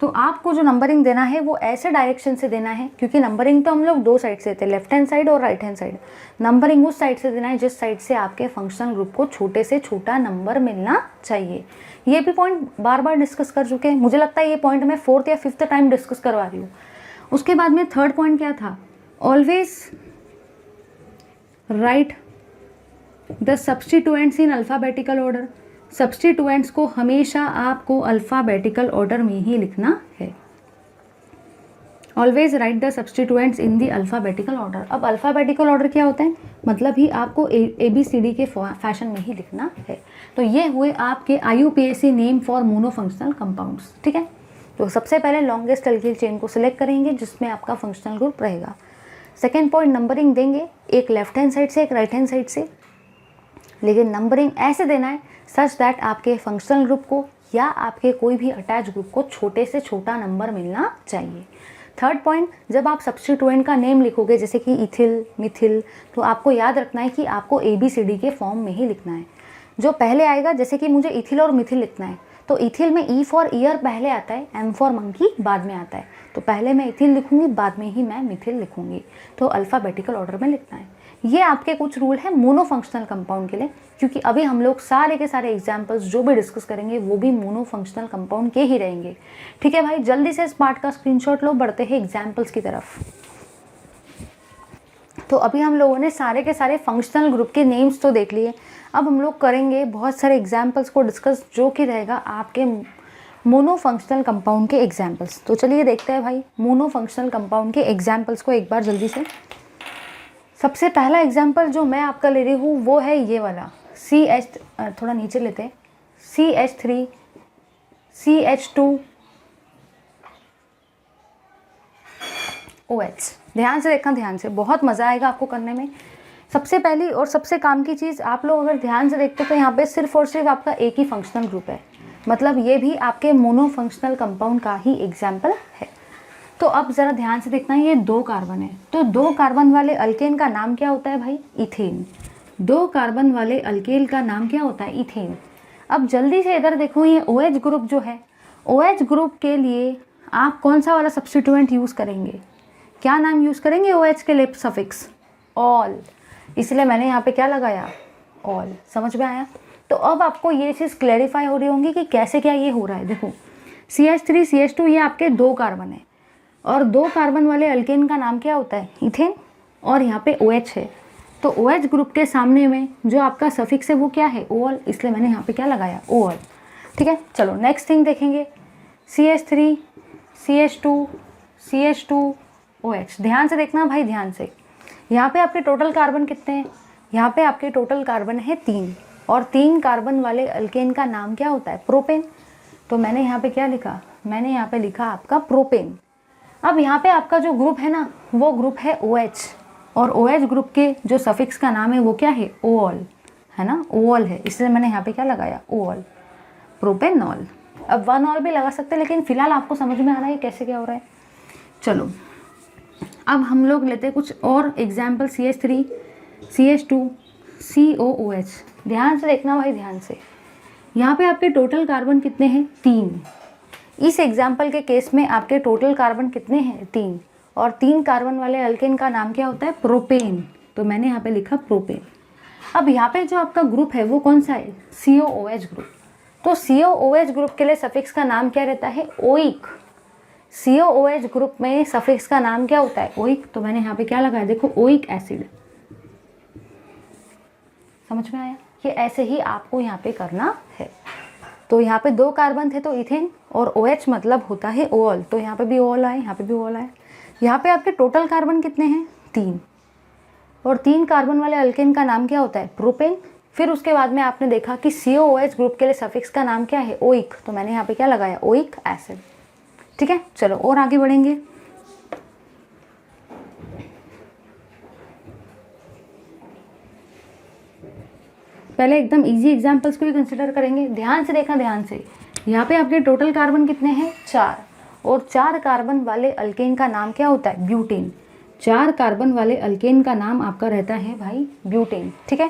तो आपको जो नंबरिंग देना है वो ऐसे डायरेक्शन से देना है, क्योंकि नंबरिंग तो हम लोग दो साइड से देते हैं, लेफ्ट हैंड साइड और राइट हैंड साइड। नंबरिंग उस साइड से देना है जिस साइड से आपके फंक्शनल ग्रुप को छोटे से छोटा नंबर मिलना चाहिए। ये भी पॉइंट बार बार डिस्कस कर चुके हैं, मुझे लगता है ये पॉइंट मैं 4th या 5th टाइम डिस्कस करवा रही हूँ। उसके बाद में थर्ड पॉइंट क्या था, always right the substituents in alphabetical order. Substituents को हमेशा आपको अल्फ़ाबेटिकल ऑर्डर में ही लिखना है। Always right the substituents in the alphabetical order. अब अल्फ़ाबेटिकल ऑर्डर क्या होता है, मतलब ही आपको ABCD के फैशन में ही लिखना है। तो ये हुए आपके IUPAC नेम फॉर मोनोफंक्शनल कंपाउंड्स, ठीक है। तो सबसे पहले लॉन्गेस्ट अल्किल चेन को सिलेक्ट करेंगे जिसमें आपका फंक्शनल ग्रुप रहेगा। सेकेंड पॉइंट, नंबरिंग देंगे, एक लेफ्ट हैंड साइड से एक राइट हैंड साइड से, लेकिन नंबरिंग ऐसे देना है सच दैट आपके फंक्शनल ग्रुप को या आपके कोई भी अटैच ग्रुप को छोटे से छोटा नंबर मिलना चाहिए। थर्ड पॉइंट, जब आप सब्स्टिट्यूएंट का नेम लिखोगे जैसे कि इथिल, मिथिल, तो आपको याद रखना है कि आपको ABCD के फॉर्म में ही लिखना है। जो पहले आएगा, जैसे कि मुझे इथिल और मिथिल लिखना है, तो इथिल में E फॉर ईयर पहले आता है, M फॉर मंकी बाद में आता है। तो पहले मैं इथिल लिखूंगी, बाद में ही मैं मिथिल लिखूंगी। तो अल्फ़ाबेटिकल ऑर्डर में लिखना है। ये आपके कुछ रूल है मोनोफंक्शनल कंपाउंड के लिए, क्योंकि अभी हम लोग सारे के सारे एग्जाम्पल्स जो भी डिस्कस करेंगे वो भी मोनोफंक्शनल कंपाउंड के ही रहेंगे, ठीक है भाई। जल्दी से इस पार्ट का स्क्रीनशॉट लो, बढ़ते हैं एग्जाम्पल्स की तरफ। तो अभी हम लोगों ने सारे के सारे फंक्शनल ग्रुप के नेम्स तो देख लिए। अब हम लोग करेंगे बहुत सारे एग्जाम्पल्स को डिस्कस, जो कि रहेगा आपके मोनोफंक्शनल कंपाउंड के एग्जाम्पल्स। तो चलिए देखते हैं भाई मोनोफंक्शनल कंपाउंड के एग्जाम्पल्स को एक बार जल्दी से। सबसे पहला एग्जाम्पल जो मैं आपका ले रही हूँ वो है ये वाला, CH, थोड़ा नीचे लेते हैं, CH3 CH2 OH। ध्यान से देखना, ध्यान से, बहुत मज़ा आएगा आपको करने में। सबसे पहली और सबसे काम की चीज़, आप लोग अगर ध्यान से देखते तो यहाँ पे सिर्फ और सिर्फ आपका एक ही फंक्शनल ग्रुप है, मतलब ये भी आपके मोनोफंक्शनल कंपाउंड का ही एग्जाम्पल है। तो अब ज़रा ध्यान से देखना, ये 2 कार्बन है, तो 2 कार्बन वाले अल्केन का नाम क्या होता है भाई, इथेन। 2 कार्बन वाले अल्केन का नाम क्या होता है, इथेन। अब जल्दी से इधर देखो, ये OH ग्रुप जो है, OH ग्रुप के लिए आप कौन सा वाला सब्स्टिट्यूएंट यूज़ करेंगे, क्या नाम यूज़ करेंगे OH के लिए, सफिक्स ऑल, इसलिए मैंने यहाँ पे क्या लगाया, ऑल। समझ में आया। तो अब आपको ये चीज़ क्लैरिफाई हो रही होंगी कि कैसे क्या ये हो रहा है। देखो CH3 CH2 ये आपके 2 कार्बन है, और 2 कार्बन वाले अल्केन का नाम क्या होता है, इथेन, और यहाँ पे OH है। तो OH ग्रुप के सामने में जो आपका सफिक्स है वो क्या है, ओल, इसलिए मैंने यहाँ पे क्या लगाया, ओल, ठीक है। चलो नेक्स्ट थिंग देखेंगे, CH3 CH2 CH2 OH। ध्यान से देखना भाई, ध्यान से। यहाँ पे आपके टोटल कार्बन कितने हैं, यहाँ पे आपके टोटल कार्बन है 3, और 3 कार्बन वाले अल्केन का नाम क्या होता है, प्रोपेन। तो मैंने यहाँ पे क्या लिखा, मैंने यहाँ पे लिखा आपका प्रोपेन। अब यहाँ पे आपका जो ग्रुप है ना, वो ग्रुप है OH, और OH ग्रुप के जो सफिक्स का नाम है वो क्या है, ओल, है ना, ओल है, इसलिए मैंने यहाँ पे क्या लगाया, ओल, प्रोपेनॉल। अब 1 भी लगा सकते हैं, लेकिन फिलहाल आपको समझ में आ रहा है कैसे क्या हो रहा है। चलो अब हम लोग लेते हैं कुछ और एग्जाम्पल, CH3 CH2 COOH। ध्यान से देखना भाई, ध्यान से। यहाँ पे आपके टोटल कार्बन कितने हैं, 3। इस एग्जाम्पल के केस में आपके टोटल कार्बन कितने हैं, 3, और 3 कार्बन वाले अल्केन का नाम क्या होता है, प्रोपेन। तो मैंने यहाँ पे लिखा प्रोपेन। अब यहाँ पे जो आपका ग्रुप है वो कौन सा है, COOH ग्रुप। तो COOH ग्रुप के लिए सफिक्स का नाम क्या रहता है, ओइक। COOH ग्रुप में सफिक्स का नाम क्या होता है, ओइक। तो मैंने यहाँ पे क्या लगाया, देखो, ओइक एसिड। समझ में आया। ये ऐसे ही आपको यहाँ पे करना है। तो यहाँ पे 2 कार्बन थे तो इथेन, और OH मतलब होता है ओल, तो यहाँ पे भी ओल आए, यहाँ पे भी ओल आए। यहाँ पे आपके टोटल कार्बन कितने हैं? 3, और 3 कार्बन वाले अल्केन का नाम क्या होता है? प्रोपेन। फिर उसके बाद में आपने देखा कि COOH ग्रुप के लिए सफिक्स का नाम क्या है? ओइक, तो मैंने यहाँ पे क्या लगाया? Oic acid. ठीक है, चलो और आगे बढ़ेंगे। पहले एकदम इजी एग्जांपल्स को भी कंसिडर करेंगे। ध्यान से देखना, ध्यान से। यहाँ पे आपके टोटल कार्बन कितने हैं? 4, और 4 कार्बन वाले अल्केन का नाम क्या होता है? ब्यूटेन। 4 कार्बन वाले अल्केन का नाम आपका रहता है भाई ब्यूटेन। ठीक है,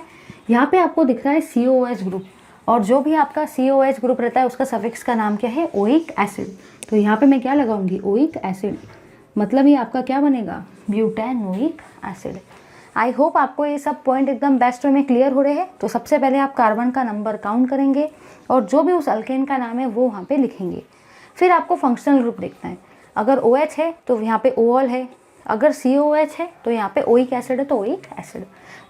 यहाँ पे आपको दिख रहा है COOH ग्रुप, और जो भी आपका COOH ग्रुप रहता है उसका सफिक्स का नाम क्या है? Oic acid. तो यहाँ पे मैं क्या लगाऊंगी? ओइक एसिड, मतलब ये आपका क्या बनेगा? Butanoic acid. आई होप आपको ये सब पॉइंट एकदम बेस्ट वे में क्लियर हो रहे हैं। तो सबसे पहले आप कार्बन का नंबर काउंट करेंगे और जो भी उस अल्केन का नाम है वो वहाँ पे लिखेंगे। फिर आपको फंक्शनल ग्रुप देखना है। अगर OH है तो यहाँ पे ओल है, अगर COOH है तो यहाँ पे ओइक एसिड है तो ओइक एसिड।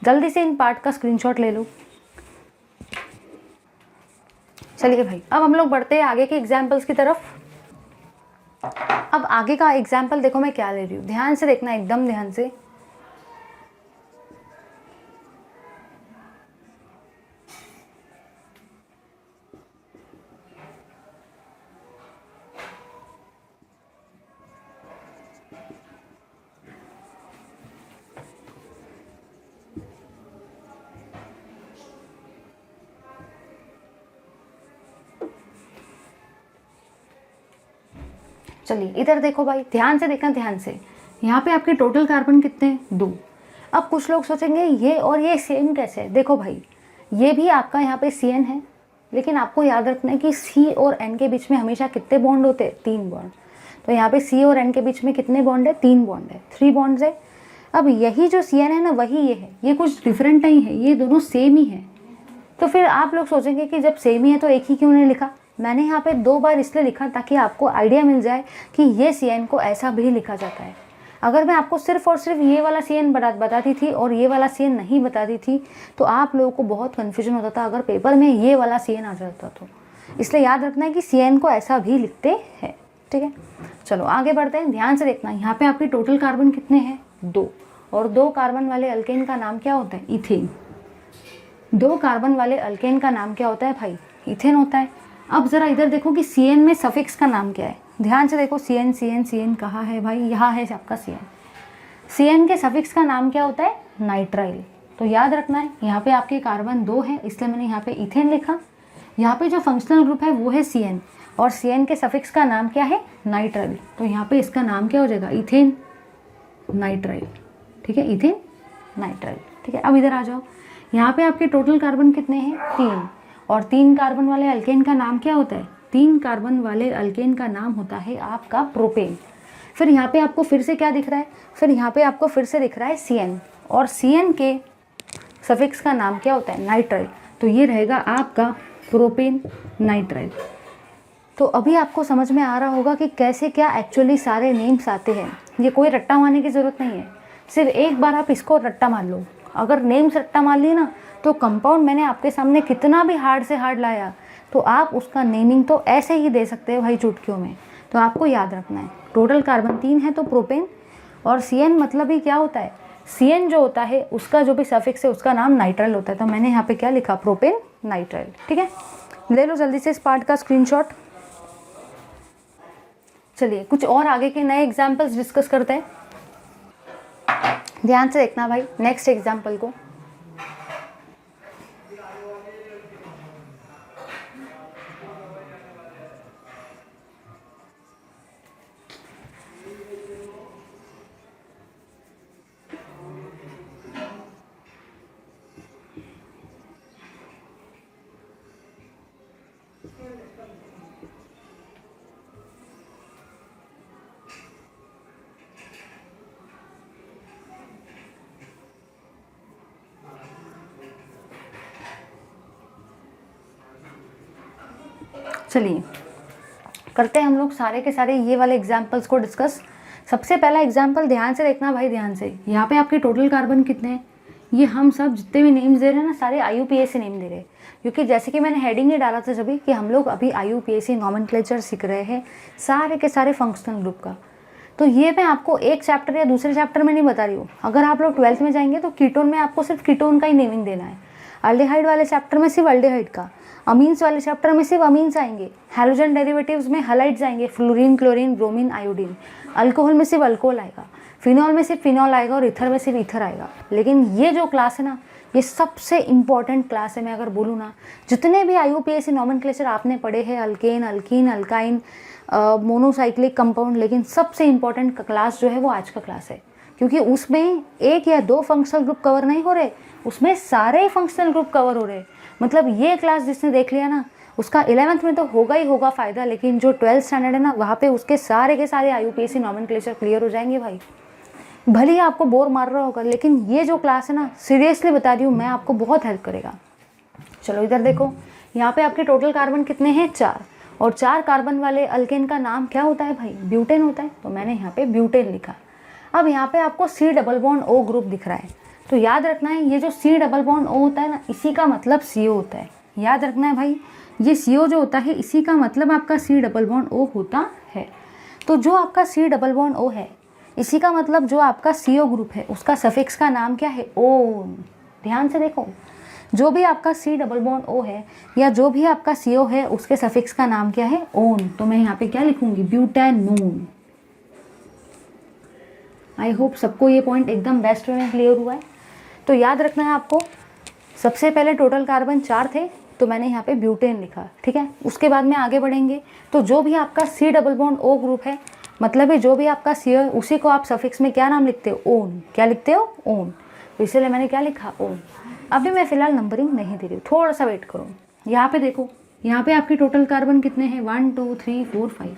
जल्दी से इन पार्ट का स्क्रीनशॉट ले लो। चलिए भाई, अब हम लोग बढ़ते हैं आगे के एग्जाम्पल्स की तरफ। अब आगे का एग्जाम्पल देखो मैं क्या ले रही हूँ, ध्यान से देखना, एकदम ध्यान से। चलिए इधर देखो भाई, ध्यान से देखना, ध्यान से। यहाँ पे आपके टोटल कार्बन कितने हैं? 2। अब कुछ लोग सोचेंगे ये और ये सेम कैसे है? देखो भाई, ये भी आपका यहाँ पे CN है, लेकिन आपको याद रखना है कि C और N के बीच में हमेशा कितने बॉन्ड होते हैं? 3 बॉन्ड। तो यहाँ पे C और N के बीच में कितने बॉन्ड है? 3 बॉन्ड है, 3 बॉन्ड्स है। अब यही जो CN है ना, वही ये है, ये कुछ डिफरेंट नहीं है, ये दोनों सेम ही है। तो फिर आप लोग सोचेंगे कि जब सेम ही है तो एक ही क्यों नहीं लिखा? मैंने यहाँ पे 2 बार इसलिए लिखा ताकि आपको आइडिया मिल जाए कि ये CN को ऐसा भी लिखा जाता है। अगर मैं आपको सिर्फ और सिर्फ ये वाला CN बताती थी और ये वाला CN नहीं बताती थी तो आप लोगों को बहुत कन्फ्यूजन होता था अगर पेपर में ये वाला CN आ जाता तो। इसलिए याद रखना है कि CN को ऐसा भी लिखते हैं। ठीक है, चलो आगे बढ़ते हैं। ध्यान से देखना, यहाँ पे आपके टोटल कार्बन कितने हैं? 2, और 2 कार्बन वाले अल्केन का नाम क्या होता है? इथेन। 2 कार्बन वाले अल्केन का नाम क्या होता है भाई? इथेन होता है। अब जरा इधर देखो कि CN में सफिक्स का नाम क्या है। ध्यान से देखो, CN CN CN कहाँ है भाई? यहाँ है आपका CN के सफिक्स का नाम क्या होता है? नाइट्राइल। तो याद रखना है, यहाँ पे आपके कार्बन 2 हैं इसलिए मैंने यहाँ पे इथेन लिखा। यहाँ पे जो फंक्शनल ग्रुप है वो है CN, और CN के सफिक्स का नाम क्या है? नाइट्राइल। तो यहाँ पे इसका नाम क्या हो जाएगा? Ethane nitrile. ठीक है, इथेन नाइट्राइल। ठीक है, अब इधर आ जाओ। यहाँ पे आपके टोटल कार्बन कितने हैं? 3, और 3 कार्बन वाले अल्केन का नाम क्या होता है? 3 कार्बन वाले अल्केन का नाम होता है आपका प्रोपेन। फिर यहाँ पे आपको फिर से क्या दिख रहा है? फिर यहाँ पे आपको फिर से दिख रहा है CN, और CN के सफिक्स का नाम क्या होता है? नाइट्राइल। तो ये रहेगा आपका प्रोपेन नाइट्राइल। तो अभी आपको समझ में आ रहा होगा कि कैसे क्या एक्चुअली सारे नेम्स आते हैं। ये कोई रट्टा मारने की ज़रूरत नहीं है, सिर्फ एक बार आप इसको रट्टा मार लो। अगर नेम्स रट्टा मार लिए ना तो कंपाउंड मैंने आपके सामने कितना भी हार्ड से हार्ड लाया तो आप उसका नेमिंग तो ऐसे ही दे सकते हो भाई, चुटकियों में। तो आपको याद रखना है, टोटल कार्बन 3 है तो प्रोपेन, और CN मतलब ही क्या होता है? CN जो होता है उसका जो भी सफिक्स है उसका नाम नाइट्राइल होता है। तो मैंने यहाँ पे क्या लिखा? Propane nitrile. ठीक है, ले लो जल्दी से इस पार्ट का स्क्रीनशॉट। चलिए कुछ और आगे के नए एग्जाम्पल्स डिस्कस करते हैं। ध्यान से देखना भाई नेक्स्ट एग्जाम्पल को। चलिए करते हैं हम लोग सारे के सारे ये वाले एग्जाम्पल्स को डिस्कस। सबसे पहला एग्जाम्पल ध्यान से देखना भाई, ध्यान से। यहाँ पे आपके टोटल कार्बन कितने हैं? ये हम सब जितने भी नेम्स दे रहे हैं ना, सारे IUPAC नेम दे रहे हैं, क्योंकि जैसे कि मैंने हेडिंग ही डाला था सभी कि हम लोग अभी IUPAC नॉमेनक्लेचर सीख रहे हैं सारे के सारे फंक्शनल ग्रुप का। तो ये मैं आपको एक चैप्टर या दूसरे चैप्टर में नहीं बता रही हूँ। अगर आप लोग 12th में जाएंगे तो कीटोन में आपको सिर्फ कीटोन का ही नेमिंग देना है, अल्डिहाइड वाले चैप्टर में सिर्फ अल्डिहाइड का, अमीन्स वाले चैप्टर में सिर्फ अमीन्स आएंगे, हैलोजन डेरिवेटिव्स में हैलाइड्स आएंगे, fluorine, chlorine, bromine, iodine, alcohol में सिर्फ अल्कोहल आएगा, फिनॉल में सिर्फ फिनॉल आएगा और ईथर में सिर्फ ईथर आएगा। लेकिन ये जो क्लास है ना, ये सबसे इम्पॉर्टेंट क्लास है। मैं अगर बोलूँ ना, जितने भी IUPAC नॉमेनक्लेचर आपने पढ़े हैं, alkane, alkyne, alkyne, monocyclic compound, लेकिन सबसे इम्पॉर्टेंट क्लास जो है वो आज का क्लास है, क्योंकि उसमें एक या दो फंक्शनल ग्रुप कवर नहीं हो रहे, उसमें सारे फंक्शनल ग्रुप कवर हो रहे। मतलब ये क्लास जिसने देख लिया ना, उसका 11th में तो होगा ही होगा फ़ायदा, लेकिन जो 12th स्टैंडर्ड है ना, वहाँ पे उसके सारे के सारे IUPAC नॉमेनक्लेचर क्लियर हो जाएंगे भाई। भले ही आपको बोर मार रहा होगा, लेकिन ये जो क्लास है ना, सीरियसली बता रही हूँ मैं, आपको बहुत हेल्प करेगा। चलो इधर देखो, यहाँ पे आपके टोटल कार्बन कितने हैं? 4, और 4 कार्बन वाले अल्केन का नाम क्या होता है भाई? ब्यूटेन होता है। तो मैंने यहाँ पे ब्यूटेन लिखा। अब यहाँ पे आपको C double bond O group दिख रहा है, तो याद रखना है ये जो C डबल बॉन्ड O होता है ना, इसी का मतलब CO होता है। याद रखना है भाई, ये CO जो होता है इसी का मतलब आपका C डबल बॉन्ड O होता है। तो जो आपका C डबल बॉन्ड O है, इसी का मतलब जो आपका CO ग्रुप है उसका सफिक्स का नाम क्या है? ओन। ध्यान से देखो, जो भी आपका C डबल बॉन्ड O है या जो भी आपका CO है, उसके सफिक्स का नाम क्या है? ओन। तो मैं यहाँ पे क्या लिखूंगी? ब्यूटेनोन। आई होप सबको ये पॉइंट एकदम बेस्ट वे में क्लियर हुआ है। तो याद रखना है आपको, सबसे पहले टोटल कार्बन 4 थे, तो मैंने यहाँ पे ब्यूटेन लिखा, ठीक है। उसके बाद में आगे बढ़ेंगे, तो जो भी आपका C double bond O group है, मतलब है जो भी आपका C है, उसी को आप सफिक्स में क्या नाम लिखते हो? ओन। क्या लिखते हो? ओन। तो इसलिए मैंने क्या लिखा? ओन। अभी मैं फ़िलहाल नंबरिंग नहीं दे रही हूँ, थोड़ा सा वेट करो। यहाँ पे देखो, यहाँ पे आपके टोटल कार्बन कितने हैं? 1 2 3 4 5,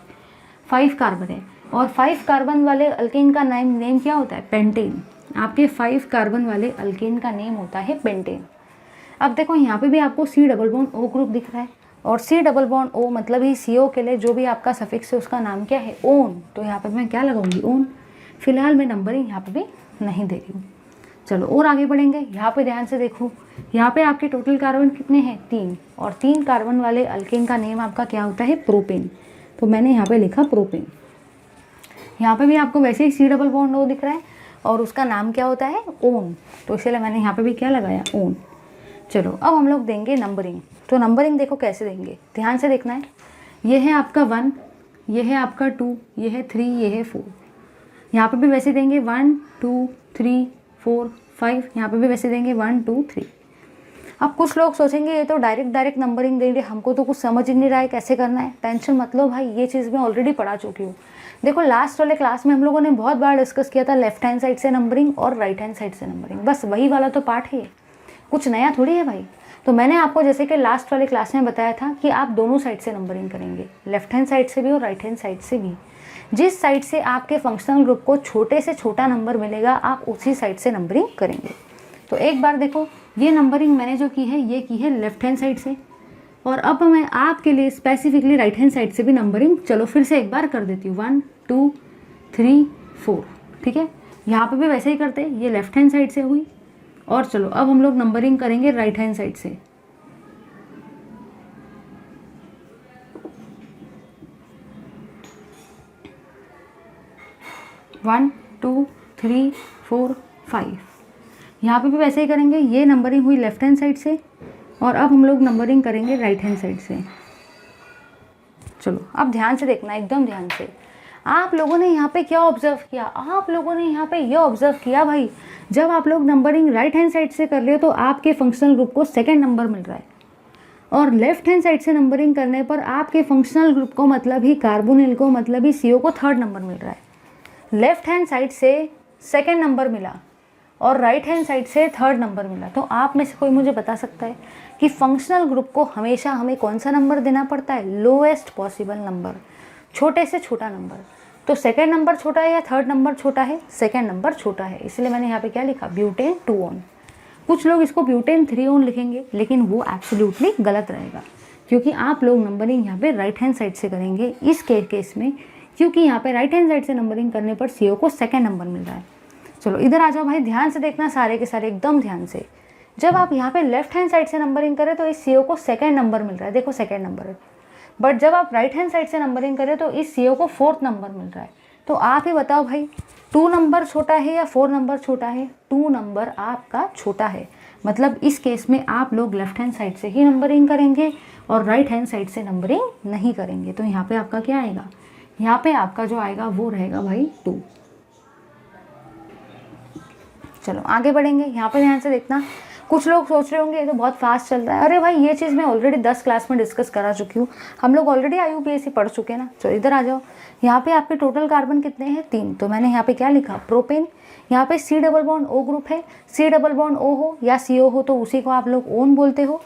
5 कार्बन है। और 5 कार्बन वाले अल्केन का नेम क्या होता है? पेंटेन। आपके 5 कार्बन वाले अल्केन का नेम होता है पेंटेन। अब देखो, यहाँ पे भी आपको C double bond O group दिख रहा है, और C डबल बॉन्ड O मतलब ही CO के लिए जो भी आपका सफिक्स है उसका नाम क्या है? ओन। तो यहाँ पे मैं क्या लगाऊंगी? ओन। फिलहाल मैं नंबरिंग यहाँ पे भी नहीं दे रही हूँ। चलो और आगे बढ़ेंगे। यहाँ पे ध्यान से देखो, यहाँ पे आपके टोटल कार्बन कितने हैं? 3, और 3 कार्बन वाले अल्केन का नेम आपका क्या होता है? प्रोपेन। तो मैंने यहाँ पे लिखा प्रोपेन। यहाँ पे भी आपको वैसे ही C डबल बॉन्ड O दिख रहा है, और उसका नाम क्या होता है? ओन। तो इसलिए मैंने यहाँ पे भी क्या लगाया? ओन। चलो अब हम लोग देंगे नंबरिंग। तो नंबरिंग देखो कैसे देंगे, ध्यान से देखना है। ये है आपका 1, ये है आपका 2, ये है 3, ये है 4। यहाँ पे भी वैसे देंगे 1 2 3 4 5, यहाँ पे भी वैसे देंगे 1 2 3। अब कुछ लोग सोचेंगे ये तो डायरेक्ट नंबरिंग देंगे, हमको तो कुछ समझ ही नहीं रहा है कैसे करना है। टेंशन मत लो भाई, ये चीज़ मैं ऑलरेडी पढ़ा चुकी हूँ। देखो, लास्ट वाले क्लास में हम लोगों ने बहुत बार डिस्कस किया था लेफ्ट हैंड साइड से नंबरिंग और राइट हैंड साइड से नंबरिंग, बस वही वाला तो पार्ट है, कुछ नया थोड़ी है भाई। तो मैंने आपको जैसे कि लास्ट वाले क्लास में बताया था कि आप दोनों साइड से नंबरिंग करेंगे, लेफ्ट हैंड साइड से भी और राइट हैंड साइड से भी। जिस साइड से आपके फंक्शनल ग्रुप को छोटे से छोटा नंबर मिलेगा, आप उसी साइड से नंबरिंग करेंगे। तो एक बार देखो, ये नंबरिंग मैंने जो की है, ये की है लेफ्ट हैंड साइड से, और अब मैं आपके लिए स्पेसिफिकली राइट हैंड साइड से भी नंबरिंग, चलो फिर से एक बार कर देती हूँ। 1 2 3 4, ठीक है। यहाँ पे भी वैसे ही करते हैं, ये लेफ्ट हैंड साइड से हुई, और चलो अब हम लोग नंबरिंग करेंगे राइट हैंड साइड से। वन 2 3 4 5, यहाँ पे भी वैसे ही करेंगे। ये नंबरिंग हुई लेफ्ट हैंड साइड से, और अब हम लोग नंबरिंग करेंगे राइट हैंड साइड से। चलो अब ध्यान से देखना, एकदम ध्यान से। आप लोगों ने यहाँ पे क्या ऑब्जर्व किया? आप लोगों ने यहाँ पे ये ऑब्जर्व किया भाई, जब आप लोग नंबरिंग राइट हैंड साइड से कर रहे हो तो आपके फंक्शनल ग्रुप को सेकंड नंबर मिल रहा है, और लेफ्ट हैंड साइड से नंबरिंग करने पर आपके फंक्शनल ग्रुप को मतलब ही कार्बोनिल को मतलब ही CO को थर्ड नंबर मिल रहा है। लेफ्ट हैंड साइड से सेकंड नंबर मिला और राइट हैंड साइड से थर्ड नंबर मिला। तो आप में से कोई मुझे बता सकता है कि फंक्शनल ग्रुप को हमेशा हमें कौन सा नंबर देना पड़ता है? लोएस्ट पॉसिबल नंबर, छोटे से छोटा नंबर। तो सेकंड नंबर छोटा है या थर्ड नंबर छोटा है? सेकंड नंबर छोटा है, इसलिए मैंने यहाँ पे क्या लिखा? Butane 2 on. कुछ लोग इसको ब्यूटेन 3 ऑन लिखेंगे, लेकिन वो एब्सोल्युटली गलत रहेगा, क्योंकि आप लोग नंबरिंग यहाँ पे राइट हैंड साइड से करेंगे इस केस में, क्योंकि यहाँ पे राइट हैंड साइड से नंबरिंग करने पर CO को सेकंड नंबर मिल रहा है। चलो इधर आ जाओ भाई, ध्यान से देखना सारे के सारे, एकदम ध्यान से। जब आप यहाँ पे लेफ्ट हैंड साइड से नंबरिंग करें तो इस CO को सेकेंड नंबर मिल रहा है, देखो सेकेंड नंबर है। बट जब आप राइट हैंड साइड से नंबरिंग करें तो इस CO को फोर्थ नंबर मिल रहा है। तो आप ही बताओ भाई, 2 नंबर छोटा है या 4 नंबर छोटा है? 2 नंबर आपका छोटा है। मतलब इस केस में आप लोग लेफ्ट हैंड साइड से ही नंबरिंग करेंगे और राइट हैंड साइड से नंबरिंग नहीं करेंगे। तो यहाँ पे आपका क्या आएगा? यहाँ पे आपका जो आएगा वो रहेगा भाई 2। चलो आगे बढ़ेंगे, यहाँ पे ध्यान से देखना। कुछ लोग सोच रहे होंगे ये तो बहुत फास्ट चल रहा है। अरे भाई ये चीज़ मैं ऑलरेडी 10 क्लास में डिस्कस करा चुकी हूँ, हम लोग ऑलरेडी IUPAC पढ़ चुके हैं ना। चलो इधर आ जाओ, यहाँ पे आपके टोटल कार्बन कितने हैं? 3। तो मैंने यहाँ पे क्या लिखा? प्रोपेन। यहाँ पे C double bond O group है, C डबल बॉन्ड O हो या CO हो तो उसी को आप लोग ओन बोलते हो।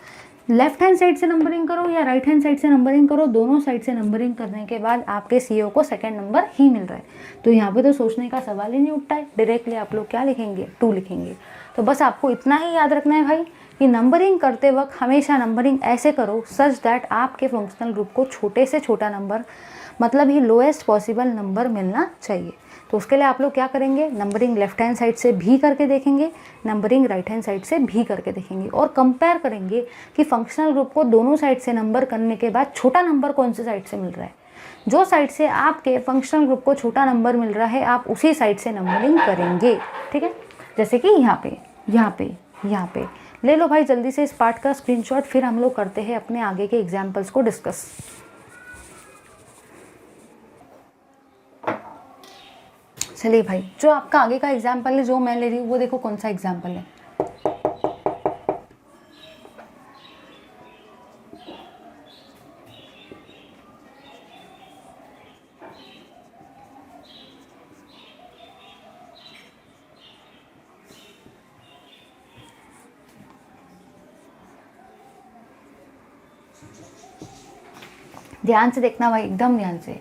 लेफ्ट हैंड साइड से नंबरिंग करो या राइट हैंड साइड से नंबरिंग करो, दोनों साइड से नंबरिंग करने के बाद आपके CO को सेकंड नंबर ही मिल रहा है। तो यहाँ पे तो सोचने का सवाल ही नहीं उठता है, डायरेक्टली आप लोग क्या लिखेंगे? 2 लिखेंगे। तो बस आपको इतना ही याद रखना है भाई कि नंबरिंग करते वक्त हमेशा नंबरिंग ऐसे करो सच दैट आपके फंक्शनल ग्रुप को छोटे से छोटा नंबर, मतलब ही लोएस्ट पॉसिबल नंबर मिलना चाहिए। तो उसके लिए आप लोग क्या करेंगे? नंबरिंग लेफ्ट हैंड साइड से भी करके देखेंगे, नंबरिंग राइट हैंड साइड से भी करके देखेंगे और कंपेयर करेंगे कि फंक्शनल ग्रुप को दोनों साइड से नंबर करने के बाद छोटा नंबर कौन से साइड से मिल रहा है। जो साइड से आपके फंक्शनल ग्रुप को छोटा नंबर मिल रहा है आप उसी साइड से नंबरिंग करेंगे। ठीक है, जैसे कि यहाँ पे यहाँ पे यहाँ पे ले लो भाई जल्दी से इस पार्ट का स्क्रीनशॉट, फिर हम लोग करते हैं अपने आगे के एग्जाम्पल्स को डिस्कस। चलिए भाई, जो आपका आगे का एग्जाम्पल है जो मैं ले रही हूँ वो देखो कौन सा एग्जाम्पल है। ध्यान से देखना भाई, एकदम ध्यान से।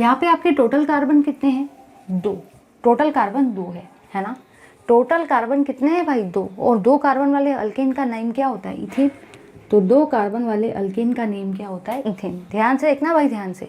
यहाँ पे आपके टोटल कार्बन कितने हैं? 2। टोटल कार्बन 2 है ना। टोटल कार्बन कितने हैं भाई? 2। और 2 कार्बन वाले अल्केन का नेम क्या होता है? इथेन। तो 2 कार्बन वाले अल्केन का नेम क्या होता है? इथेन। ध्यान से देखना भाई, ध्यान से।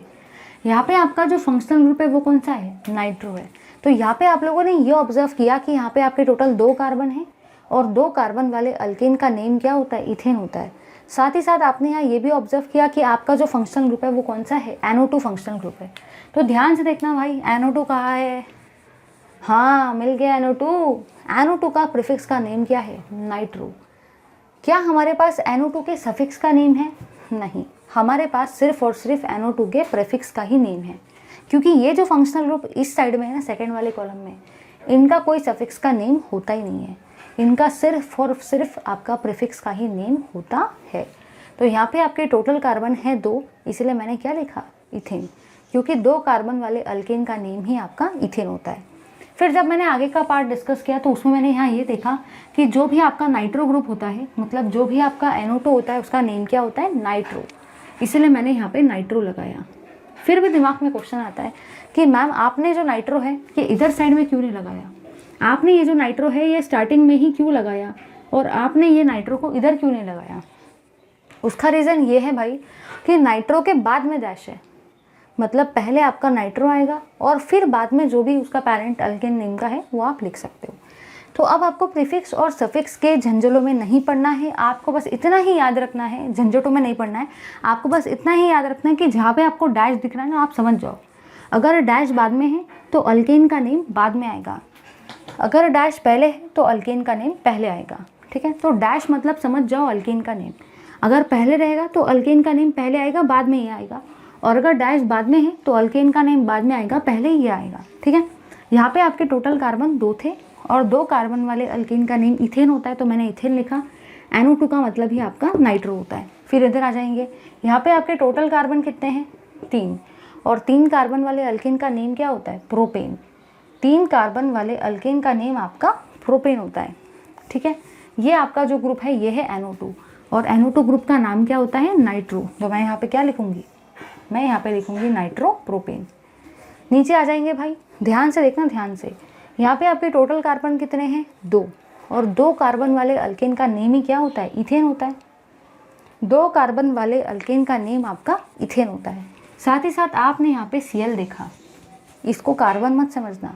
यहाँ पे आपका जो फंक्शनल ग्रुप है वो कौन सा है? नाइट्रो है। तो यहाँ पे आप लोगों ने ये ऑब्जर्व किया कि यहाँ पे आपके टोटल 2 कार्बन है और 2 कार्बन वाले अल्केन का नेम क्या होता है? इथेन होता है। साथ ही साथ आपने यहाँ ये भी ऑब्जर्व किया कि आपका जो फंक्शनल ग्रुप है वो कौन सा है? NO2 फंक्शनल ग्रुप है। तो ध्यान से देखना भाई, NO2 कहाँ है? हाँ मिल गया NO2। NO2 का प्रीफिक्स का नेम क्या है? नाइट्रो। क्या हमारे पास NO2 के सफिक्स का नेम है? नहीं, हमारे पास सिर्फ और सिर्फ NO2 के प्रीफिक्स का ही नेम है, क्योंकि ये जो फंक्शनल ग्रुप इस साइड में है ना, सेकेंड वाले कॉलम में, इनका कोई सफिक्स का नेम होता ही नहीं है। इनका सिर्फ और सिर्फ आपका प्रीफिक्स का ही नेम होता है। तो यहाँ पे आपके टोटल कार्बन है 2, इसलिए मैंने क्या लिखा? इथेन, क्योंकि 2 कार्बन वाले अल्केन का नेम ही आपका इथेन होता है। फिर जब मैंने आगे का पार्ट डिस्कस किया तो उसमें मैंने यहाँ ये देखा कि जो भी आपका नाइट्रो ग्रुप होता है, मतलब जो भी आपका NO2 होता है उसका नेम क्या होता है? नाइट्रो। इसलिए मैंने यहाँ पे नाइट्रो लगाया। फिर भी दिमाग में क्वेश्चन आता है कि मैम आपने जो नाइट्रो है ये इधर साइड में क्यों नहीं लगाया? आपने ये जो नाइट्रो है ये स्टार्टिंग में ही क्यों लगाया और आपने ये नाइट्रो को इधर क्यों नहीं लगाया? उसका रीज़न ये है भाई कि नाइट्रो के बाद में डैश है, मतलब पहले आपका नाइट्रो आएगा और फिर बाद में जो भी उसका पेरेंट अल्केन नेम का है वो आप लिख सकते हो। तो अब आपको प्रीफिक्स और सफिक्स के झंझटों में नहीं पढ़ना है, आपको बस इतना ही याद रखना है, झंझटों में नहीं पढ़ना है, आपको बस इतना ही याद रखना है कि जहाँ पे आपको डैश दिख रहा है ना आप समझ जाओ। अगर डैश बाद में है तो अल्केन का नेम बाद में आएगा, अगर डैश पहले है तो अल्केन का नेम पहले आएगा। ठीक है, तो डैश मतलब समझ जाओ अल्केन का नेम, अगर पहले रहेगा तो अल्केन का नेम पहले आएगा बाद में ये आएगा, और अगर डैश बाद में है तो अल्केन का नेम बाद में आएगा पहले ये आएगा। ठीक है, यहाँ पे आपके टोटल कार्बन 2 थे और 2 कार्बन वाले अल्केन का नेम इथेन होता है तो मैंने इथेन लिखा। NO2 का मतलब ही आपका नाइट्रो होता है। फिर इधर आ जाएंगे, यहाँ पे आपके टोटल कार्बन कितने हैं? 3, और 3 कार्बन वाले अल्केन का नेम क्या होता है? प्रोपेन। 3 कार्बन वाले अल्केन का नेम आपका प्रोपेन होता है। ठीक है, ये आपका जो ग्रुप है ये है NO2 और NO2 ग्रुप का नाम क्या होता है? नाइट्रो। तो मैं यहाँ पे क्या लिखूँगी? मैं यहाँ पे लिखूँगी नाइट्रो प्रोपेन। नीचे आ जाएंगे भाई, ध्यान से देखना, ध्यान से। यहाँ पे आपके टोटल कार्बन कितने हैं? 2, और 2 कार्बन वाले अल्केन का नेम ही क्या होता है? इथेन होता है। 2 कार्बन वाले अल्केन का नेम आपका इथेन होता है। साथ ही साथ आपने यहाँ पे Cl देखा, इसको कार्बन मत समझना,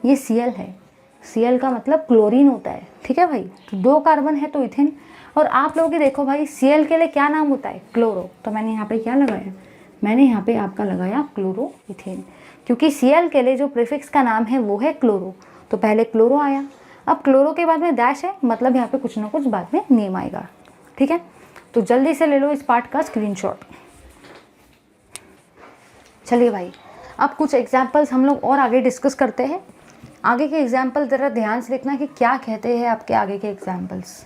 ये Cl है। Cl का मतलब क्लोरीन होता है, ठीक है भाई। तो 2 कार्बन है तो इथेन। और आप लोग देखो भाई Cl के लिए क्या नाम होता है, क्लोरो। तो मैंने यहाँ पे क्या लगाया, मैंने यहाँ पे आपका लगाया क्लोरो इथेन, क्योंकि Cl के लिए जो प्रीफिक्स का नाम है वो है क्लोरो। तो पहले क्लोरो आया, अब क्लोरो के बाद में डैश है, मतलब यहाँ पे कुछ ना कुछ बाद में नेम आएगा, ठीक है। तो जल्दी से ले लो इस पार्ट का स्क्रीनशॉट। चलिए भाई, अब कुछ एग्जाम्पल्स हम लोग और आगे डिस्कस करते हैं। आगे के एग्जाम्पल ज़रा ध्यान से देखना कि क्या कहते हैं आपके आगे के एग्जाम्पल्स।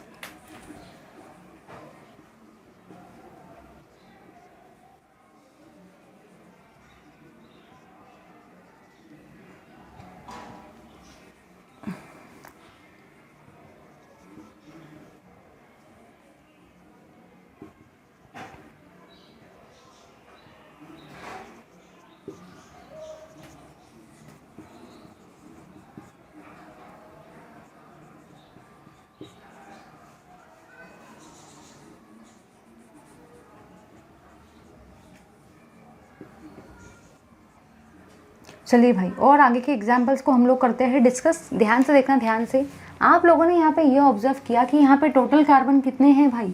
चलिए भाई, और आगे के एग्जाम्पल्स को हम लोग करते हैं डिस्कस। ध्यान से देखना, ध्यान से। आप लोगों ने यहाँ पे ये ऑब्जर्व किया कि यहाँ पे टोटल कार्बन कितने हैं भाई,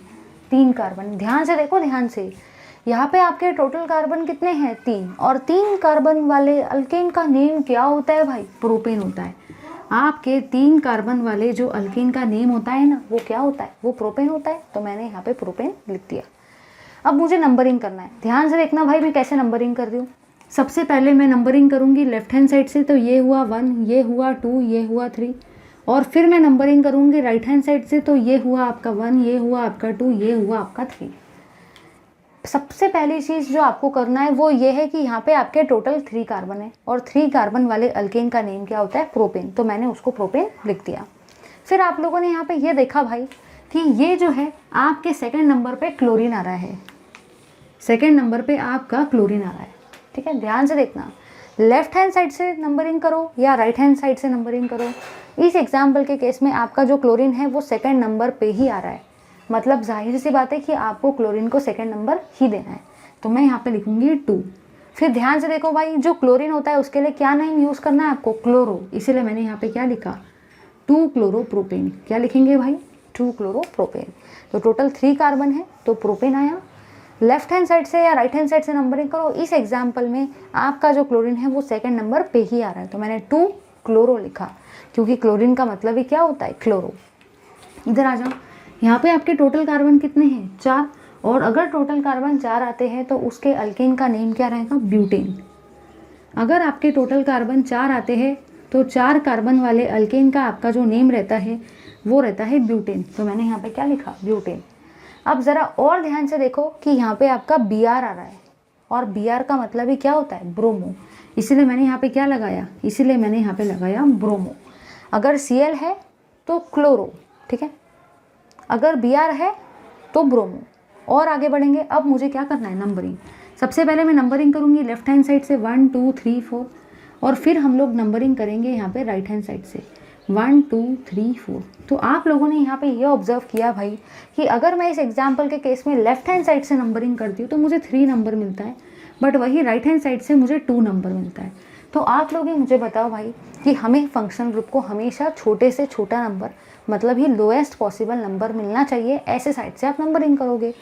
3 कार्बन। ध्यान से देखो, ध्यान से। यहाँ पे आपके टोटल कार्बन कितने हैं, 3। और 3 कार्बन वाले अल्केन का नेम क्या होता है भाई, प्रोपेन होता है। आपके 3 कार्बन वाले जो अल्केन का नेम होता है ना, वो क्या होता है, वो प्रोपेन होता है। तो मैंने यहाँ पे प्रोपेन लिख दिया। अब मुझे नंबरिंग करना है। ध्यान से देखना भाई, मैं कैसे नंबरिंग कर रही हूँ। सबसे पहले मैं नंबरिंग करूँगी लेफ्ट हैंड साइड से, तो ये हुआ 1, ये हुआ 2, ये हुआ 3। और फिर मैं नंबरिंग करूँगी राइट हैंड साइड से, तो ये हुआ आपका 1, ये हुआ आपका 2, ये हुआ आपका 3। सबसे पहली चीज़ जो आपको करना है वो ये है कि यहाँ पे आपके टोटल 3 कार्बन है, और 3 कार्बन वाले अल्केन का नेम क्या होता है, प्रोपेन। तो मैंने उसको प्रोपेन लिख दिया। फिर आप लोगों ने यहाँ पे ये देखा भाई कि ये जो है आपके सेकेंड नंबर पे क्लोरीन आ रहा है, सेकेंड नंबर पे आपका क्लोरीन आ रहा है, ठीक है। ध्यान से देखना, लेफ्ट हैंड साइड से नंबरिंग करो या राइट हैंड साइड से नंबरिंग करो। इस एग्जाम्पल के केस में आपका जो क्लोरीन है वो सेकेंड नंबर पे ही आ रहा है, मतलब जाहिर सी बात है कि आपको क्लोरीन को सेकेंड नंबर ही देना है। तो मैं यहाँ पे लिखूंगी 2। फिर ध्यान से देखो भाई, जो क्लोरीन होता है उसके लिए क्या नेम यूज़ करना है आपको, क्लोरो। इसीलिए मैंने यहाँ पे क्या लिखा, 2 क्लोरोप्रोपेन। क्या लिखेंगे भाई, 2 क्लोरोप्रोपेन। तो टोटल 3 कार्बन है तो प्रोपेन आया। लेफ्ट हैंड साइड से या राइट हैंड साइड से नंबरिंग करो। इस एग्जाम्पल में आपका जो क्लोरीन है वो सेकंड नंबर पे ही आ रहा है, तो मैंने 2 क्लोरो लिखा, क्योंकि क्लोरीन का मतलब ही क्या होता है, क्लोरो। इधर आ जाओ, यहाँ पे आपके टोटल कार्बन कितने हैं, 4। और अगर टोटल कार्बन 4 आते हैं तो उसके अल्केन का नेम क्या रहेगा, ब्यूटेन। अगर आपके टोटल कार्बन 4 आते हैं तो 4 कार्बन वाले अल्केन का आपका जो नेम रहता है वो रहता है ब्यूटेन। तो मैंने यहाँ पे क्या लिखा, ब्यूटेन। अब ज़रा और ध्यान से देखो कि यहाँ पे आपका Br आ रहा है, और Br का मतलब ही क्या होता है, ब्रोमो। इसीलिए मैंने यहाँ पे क्या लगाया, इसीलिए मैंने यहाँ पे लगाया ब्रोमो। अगर Cl है तो क्लोरो, ठीक है। अगर Br है तो ब्रोमो। और आगे बढ़ेंगे। अब मुझे क्या करना है, नंबरिंग। सबसे पहले मैं नंबरिंग करूँगी लेफ्ट हैंड साइड से 1 2 3 4, और फिर हम लोग नंबरिंग करेंगे यहाँ पे राइट हैंड साइड से 1 2 3 4। तो आप लोगों ने यहाँ पे ये ऑब्जर्व किया भाई कि अगर मैं इस एग्जाम्पल के केस में लेफ्ट हैंड साइड से नंबरिंग करती हूँ तो मुझे 3 नंबर मिलता है, बट वही राइट हैंड साइड से मुझे 2 नंबर मिलता है। तो आप लोग ही मुझे बताओ भाई कि हमें फंक्शनल ग्रुप को हमेशा छोटे से छोटा नंबर, मतलब ही लोएस्ट पॉसिबल नंबर मिलना चाहिए। ऐसे साइड से आप नंबरिंग करोगे।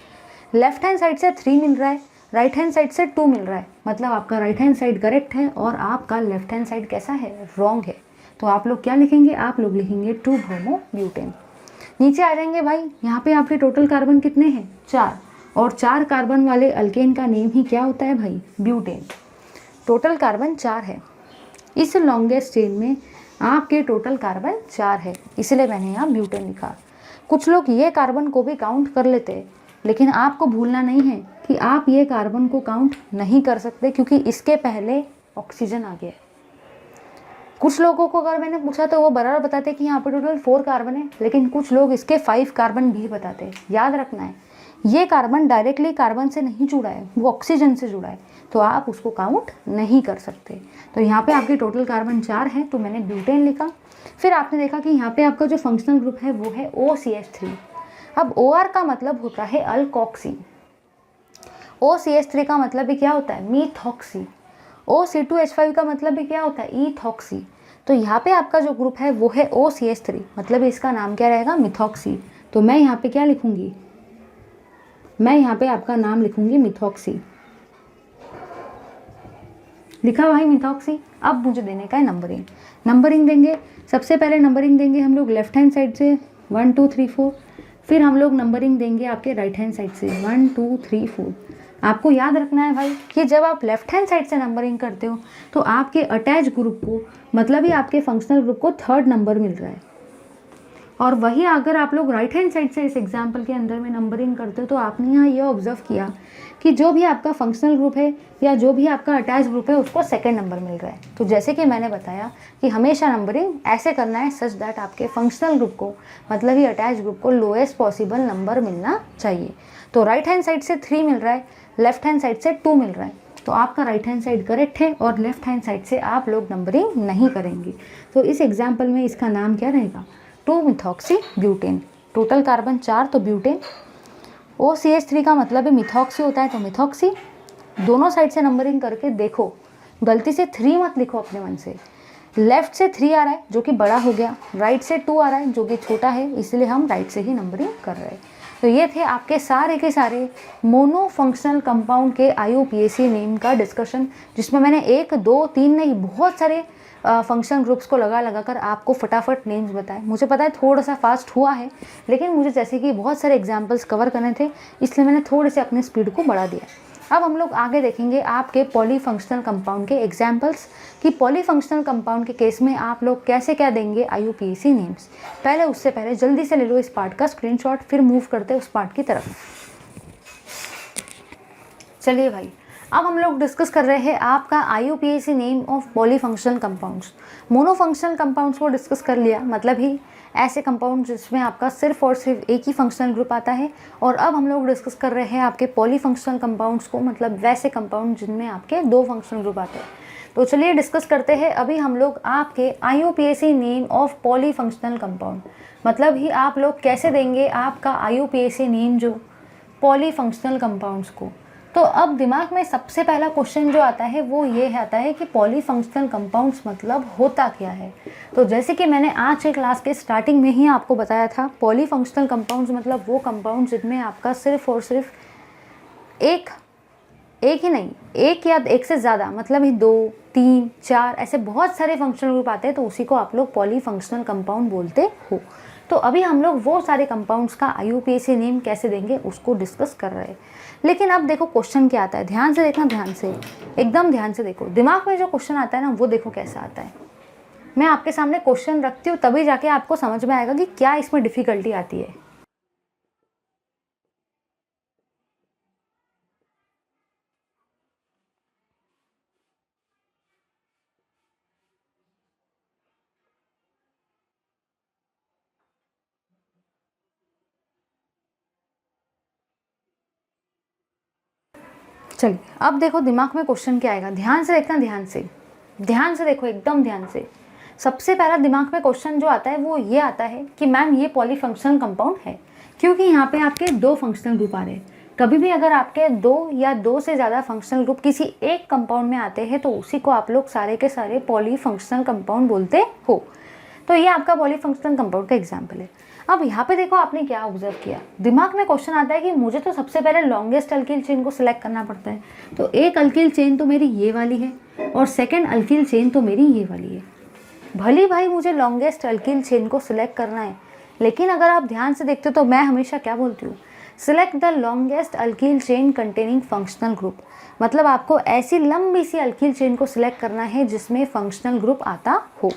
लेफ्ट हैंड साइड से 3 मिल रहा है, राइट हैंड साइड से 2 मिल रहा है, मतलब आपका राइट हैंड साइड करेक्ट है और आपका लेफ्ट हैंड साइड कैसा है, रॉन्ग है। तो आप लोग क्या लिखेंगे, आप लोग लिखेंगे 2 ब्रोमो ब्यूटेन। नीचे आ जाएंगे भाई, यहाँ पे आपके टोटल कार्बन कितने हैं, 4। और 4 कार्बन वाले अल्केन का नेम ही क्या होता है भाई, ब्यूटेन। टोटल कार्बन 4 है। इस लॉन्गेस्ट चेन में आपके टोटल कार्बन 4 है, इसलिए मैंने यहाँ ब्यूटेन लिखा। कुछ लोग ये कार्बन को भी काउंट कर लेते हैं, लेकिन आपको भूलना नहीं है कि आप ये कार्बन को काउंट नहीं कर सकते, क्योंकि इसके पहले ऑक्सीजन आ गया है। कुछ लोगों को अगर मैंने पूछा तो वो बराबर बताते कि यहाँ पे टोटल 4 कार्बन है, लेकिन कुछ लोग इसके 5 कार्बन भी बताते हैं। याद रखना है, ये कार्बन डायरेक्टली कार्बन से नहीं जुड़ा है, वो ऑक्सीजन से जुड़ा है, तो आप उसको काउंट नहीं कर सकते। तो यहाँ पे आपके टोटल कार्बन 4 है, तो मैंने ब्यूटेन लिखा। फिर आपने देखा कि यहाँ पे आपका जो फंक्शनल ग्रुप है वो है OCH3। अब OR का मतलब होता है अल्कोक्सी, OCH3 का मतलब भी क्या होता है, मीथॉक्सी। OC2H5 का मतलब भी क्या होता है, ईथॉक्सी। तो यहाँ पे आपका जो ग्रुप है वो है OCH3, मतलब इसका नाम क्या रहेगा, मिथॉक्सी। तो मैं यहाँ पे क्या लिखूँगी, मैं यहाँ पे आपका नाम लिखूँगी मिथॉक्सी। लिखा भाई मिथॉक्सी। अब मुझे देने का है नंबरिंग। नंबरिंग देंगे, सबसे पहले नंबरिंग देंगे हम लोग लेफ्ट हैंड साइड से 1 2 3 4। फिर हम लोग नंबरिंग देंगे आपके राइट हैंड साइड से 1 2 3 4। आपको याद रखना है भाई कि जब आप लेफ्ट हैंड साइड से नंबरिंग करते हो तो आपके अटैच ग्रुप को, मतलब ही आपके फंक्शनल ग्रुप को 3rd नंबर मिल रहा है। और वही अगर आप लोग राइट हैंड साइड से इस एग्जाम्पल के अंदर में नंबरिंग करते हो तो आपने यहाँ ये ऑब्जर्व किया कि जो भी आपका फंक्शनल ग्रुप है या जो भी आपका अटैच ग्रुप है उसको 2nd नंबर मिल रहा है। तो जैसे कि मैंने बताया कि हमेशा नंबरिंग ऐसे करना है सच दैट आपके फंक्शनल ग्रुप को, मतलब ही अटैच ग्रुप को लोएस्ट पॉसिबल नंबर मिलना चाहिए। तो राइट हैंड साइड से 3 मिल रहा है, लेफ्ट हैंड साइड से 2 मिल रहा है, तो आपका राइट हैंड साइड करेक्ट है और लेफ्ट हैंड साइड से आप लोग नंबरिंग नहीं करेंगे। तो इस एग्जाम्पल में इसका नाम क्या रहेगा, 2-मिथॉक्सी ब्यूटेन। टोटल कार्बन 4 तो ब्यूटेन। OCH3 का मतलब है मिथॉक्सी होता है तो मिथॉक्सी। दोनों साइड से नंबरिंग करके देखो, गलती से 3 मत लिखो अपने मन से। लेफ्ट से 3 आ रहा है जो कि बड़ा हो गया, राइट से 2 आ रहा है जो कि छोटा है, इसलिए हम राइट से ही नंबरिंग कर रहे हैं। तो ये थे आपके सारे के सारे मोनो फंक्शनल कंपाउंड के IUPAC नेम का डिस्कशन, जिसमें मैंने 1 2 3 नहीं बहुत सारे फंक्शन ग्रुप्स को लगा कर आपको फटाफट नेम्स बताए। मुझे पता है थोड़ा सा फास्ट हुआ है, लेकिन मुझे जैसे कि बहुत सारे एग्जांपल्स कवर करने थे इसलिए मैंने थोड़े से अपने स्पीड को बढ़ा दिया। अब हम लोग आगे देखेंगे आपके पॉलीफंक्शनल कंपाउंड के एग्जांपल्स कि पॉलीफंक्शनल कंपाउंड के केस में आप लोग कैसे क्या देंगे IUPAC नेम्स। पहले उससे पहले जल्दी से ले लो इस पार्ट का स्क्रीनशॉट, फिर मूव करते हैं उस पार्ट की तरफ। चलिए भाई, अब हम लोग डिस्कस कर रहे हैं आपका IUPAC name of polyfunctional compounds. Monofunctional compounds को डिस्कस कर लिया, मतलब ही ऐसे कंपाउंड जिसमें आपका सिर्फ और सिर्फ एक ही फंक्शनल ग्रुप आता है। और अब हम लोग डिस्कस कर रहे हैं आपके पॉलीफंक्शनल कंपाउंड्स को, मतलब वैसे कंपाउंड जिनमें आपके 2 फंक्शनल ग्रुप आते हैं। तो चलिए डिस्कस करते हैं अभी हम लोग आपके IUPAC name of polyfunctional compound, मतलब ही आप लोग कैसे देंगे आपका IUPAC नेम जो पॉलीफंक्शनल कंपाउंड्स को। तो अब दिमाग में सबसे पहला क्वेश्चन जो आता है वो ये आता है कि पॉलीफंक्शनल कंपाउंड्स मतलब होता क्या है। तो जैसे कि मैंने आज के क्लास के स्टार्टिंग में ही आपको बताया था, पॉलीफंक्शनल कंपाउंड्स मतलब वो कंपाउंड जिनमें आपका सिर्फ और सिर्फ एक ही नहीं, एक या एक से ज़्यादा, मतलब ही 2 3 4 ऐसे बहुत सारे फंक्शनल ग्रुप आते हैं, तो उसी को आप लोग पॉलीफंक्शनल कंपाउंड बोलते हो। तो अभी हम लोग वो सारे कंपाउंड्स का IUPAC नेम कैसे देंगे उसको डिस्कस कर रहे हैं। लेकिन अब देखो क्वेश्चन क्या आता है, ध्यान से देखना, ध्यान से, एकदम ध्यान से देखो। दिमाग में जो क्वेश्चन आता है ना वो देखो कैसा आता है। मैं आपके सामने क्वेश्चन रखती हूँ तभी जाके आपको समझ में आएगा कि क्या इसमें डिफ़िकल्टी आती है। चलिए अब देखो दिमाग में क्वेश्चन क्या आएगा, ध्यान से देखना, ध्यान से देखो, एकदम ध्यान से। सबसे पहला दिमाग में क्वेश्चन जो आता है वो ये आता है कि मैम ये पॉलीफंक्शनल कंपाउंड है, क्योंकि यहाँ पे आपके 2 फंक्शनल ग्रुप आ रहे हैं। कभी भी अगर आपके 2 या 2 से ज़्यादा फंक्शनल ग्रुप किसी एक कंपाउंड में आते हैं तो उसी को आप लोग सारे के सारे पॉलीफंक्शनल कंपाउंड बोलते हो। तो ये आपका पॉलीफंक्शनल कंपाउंड का एग्जाम्पल है। अब यहाँ पे देखो आपने क्या ऑब्जर्व किया, दिमाग में क्वेश्चन आता है कि मुझे तो सबसे पहले लॉन्गेस्ट अल्किल चेन को सिलेक्ट करना पड़ता है। तो एक अल्किल चेन तो मेरी ये वाली है और सेकंड अल्किल चेन तो मेरी ये वाली है। भली भाई मुझे लॉन्गेस्ट अल्किल चेन को सिलेक्ट करना है, लेकिन अगर आप ध्यान से देखते हो तो मैं हमेशा क्या बोलती हूँ, select the longest alkyl chain containing functional group. मतलब आपको ऐसी लंबी सी अल्किल चेन को सिलेक्ट करना है जिसमें फंक्शनल ग्रुप आता हो।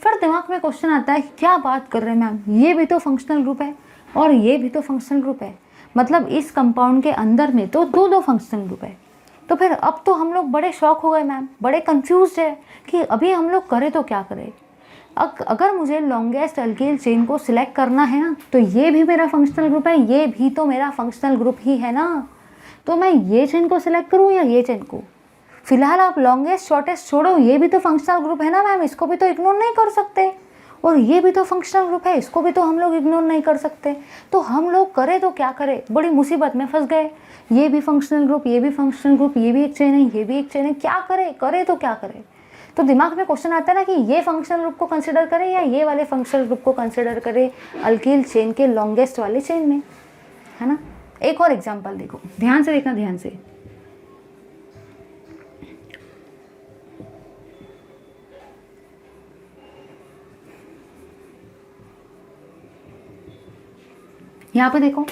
फिर दिमाग में क्वेश्चन आता है क्या बात कर रहे हैं मैम, ये भी तो फंक्शनल ग्रुप है और ये भी तो फंक्शनल ग्रुप है, मतलब इस कंपाउंड के अंदर में तो 2 फंक्शनल ग्रुप है। तो फिर अब तो हम लोग बड़े शॉक हो गए मैम, बड़े कंफ्यूज्ड है कि अभी हम लोग करें तो क्या करें। अगर मुझे लॉन्गेस्ट अल्किल चेन को सिलेक्ट करना है ना तो ये भी मेरा फंक्शनल ग्रुप है, ये भी तो मेरा फंक्शनल ग्रुप ही है ना, तो मैं ये चेन को सिलेक्ट करूँ या ये चेन को। फिलहाल आप लॉन्गेस्ट शॉर्टेस्ट छोड़ो, ये भी तो फंक्शनल ग्रुप है ना मैम, इसको भी तो इग्नोर नहीं कर सकते, और ये भी तो फंक्शनल ग्रुप है, इसको भी तो हम लोग इग्नोर नहीं कर सकते। तो हम लोग करें तो क्या करें, बड़ी मुसीबत में फंस गए। ये भी फंक्शनल ग्रुप, ये भी फंक्शनल ग्रुप, ये भी एक चेन है, ये भी एक चेन है, क्या करें, करे तो क्या करें। तो दिमाग में क्वेश्चन आता है ना कि ये फंक्शनल ग्रुप को कंसिडर करें या ये वाले फंक्शनल ग्रुप को कंसिडर करें अल्कील चेन के लॉन्गेस्ट वाले चेन में, है ना। एक और एग्जांपल देखो, ध्यान से देखना, ध्यान से। यहाँ पे देखो,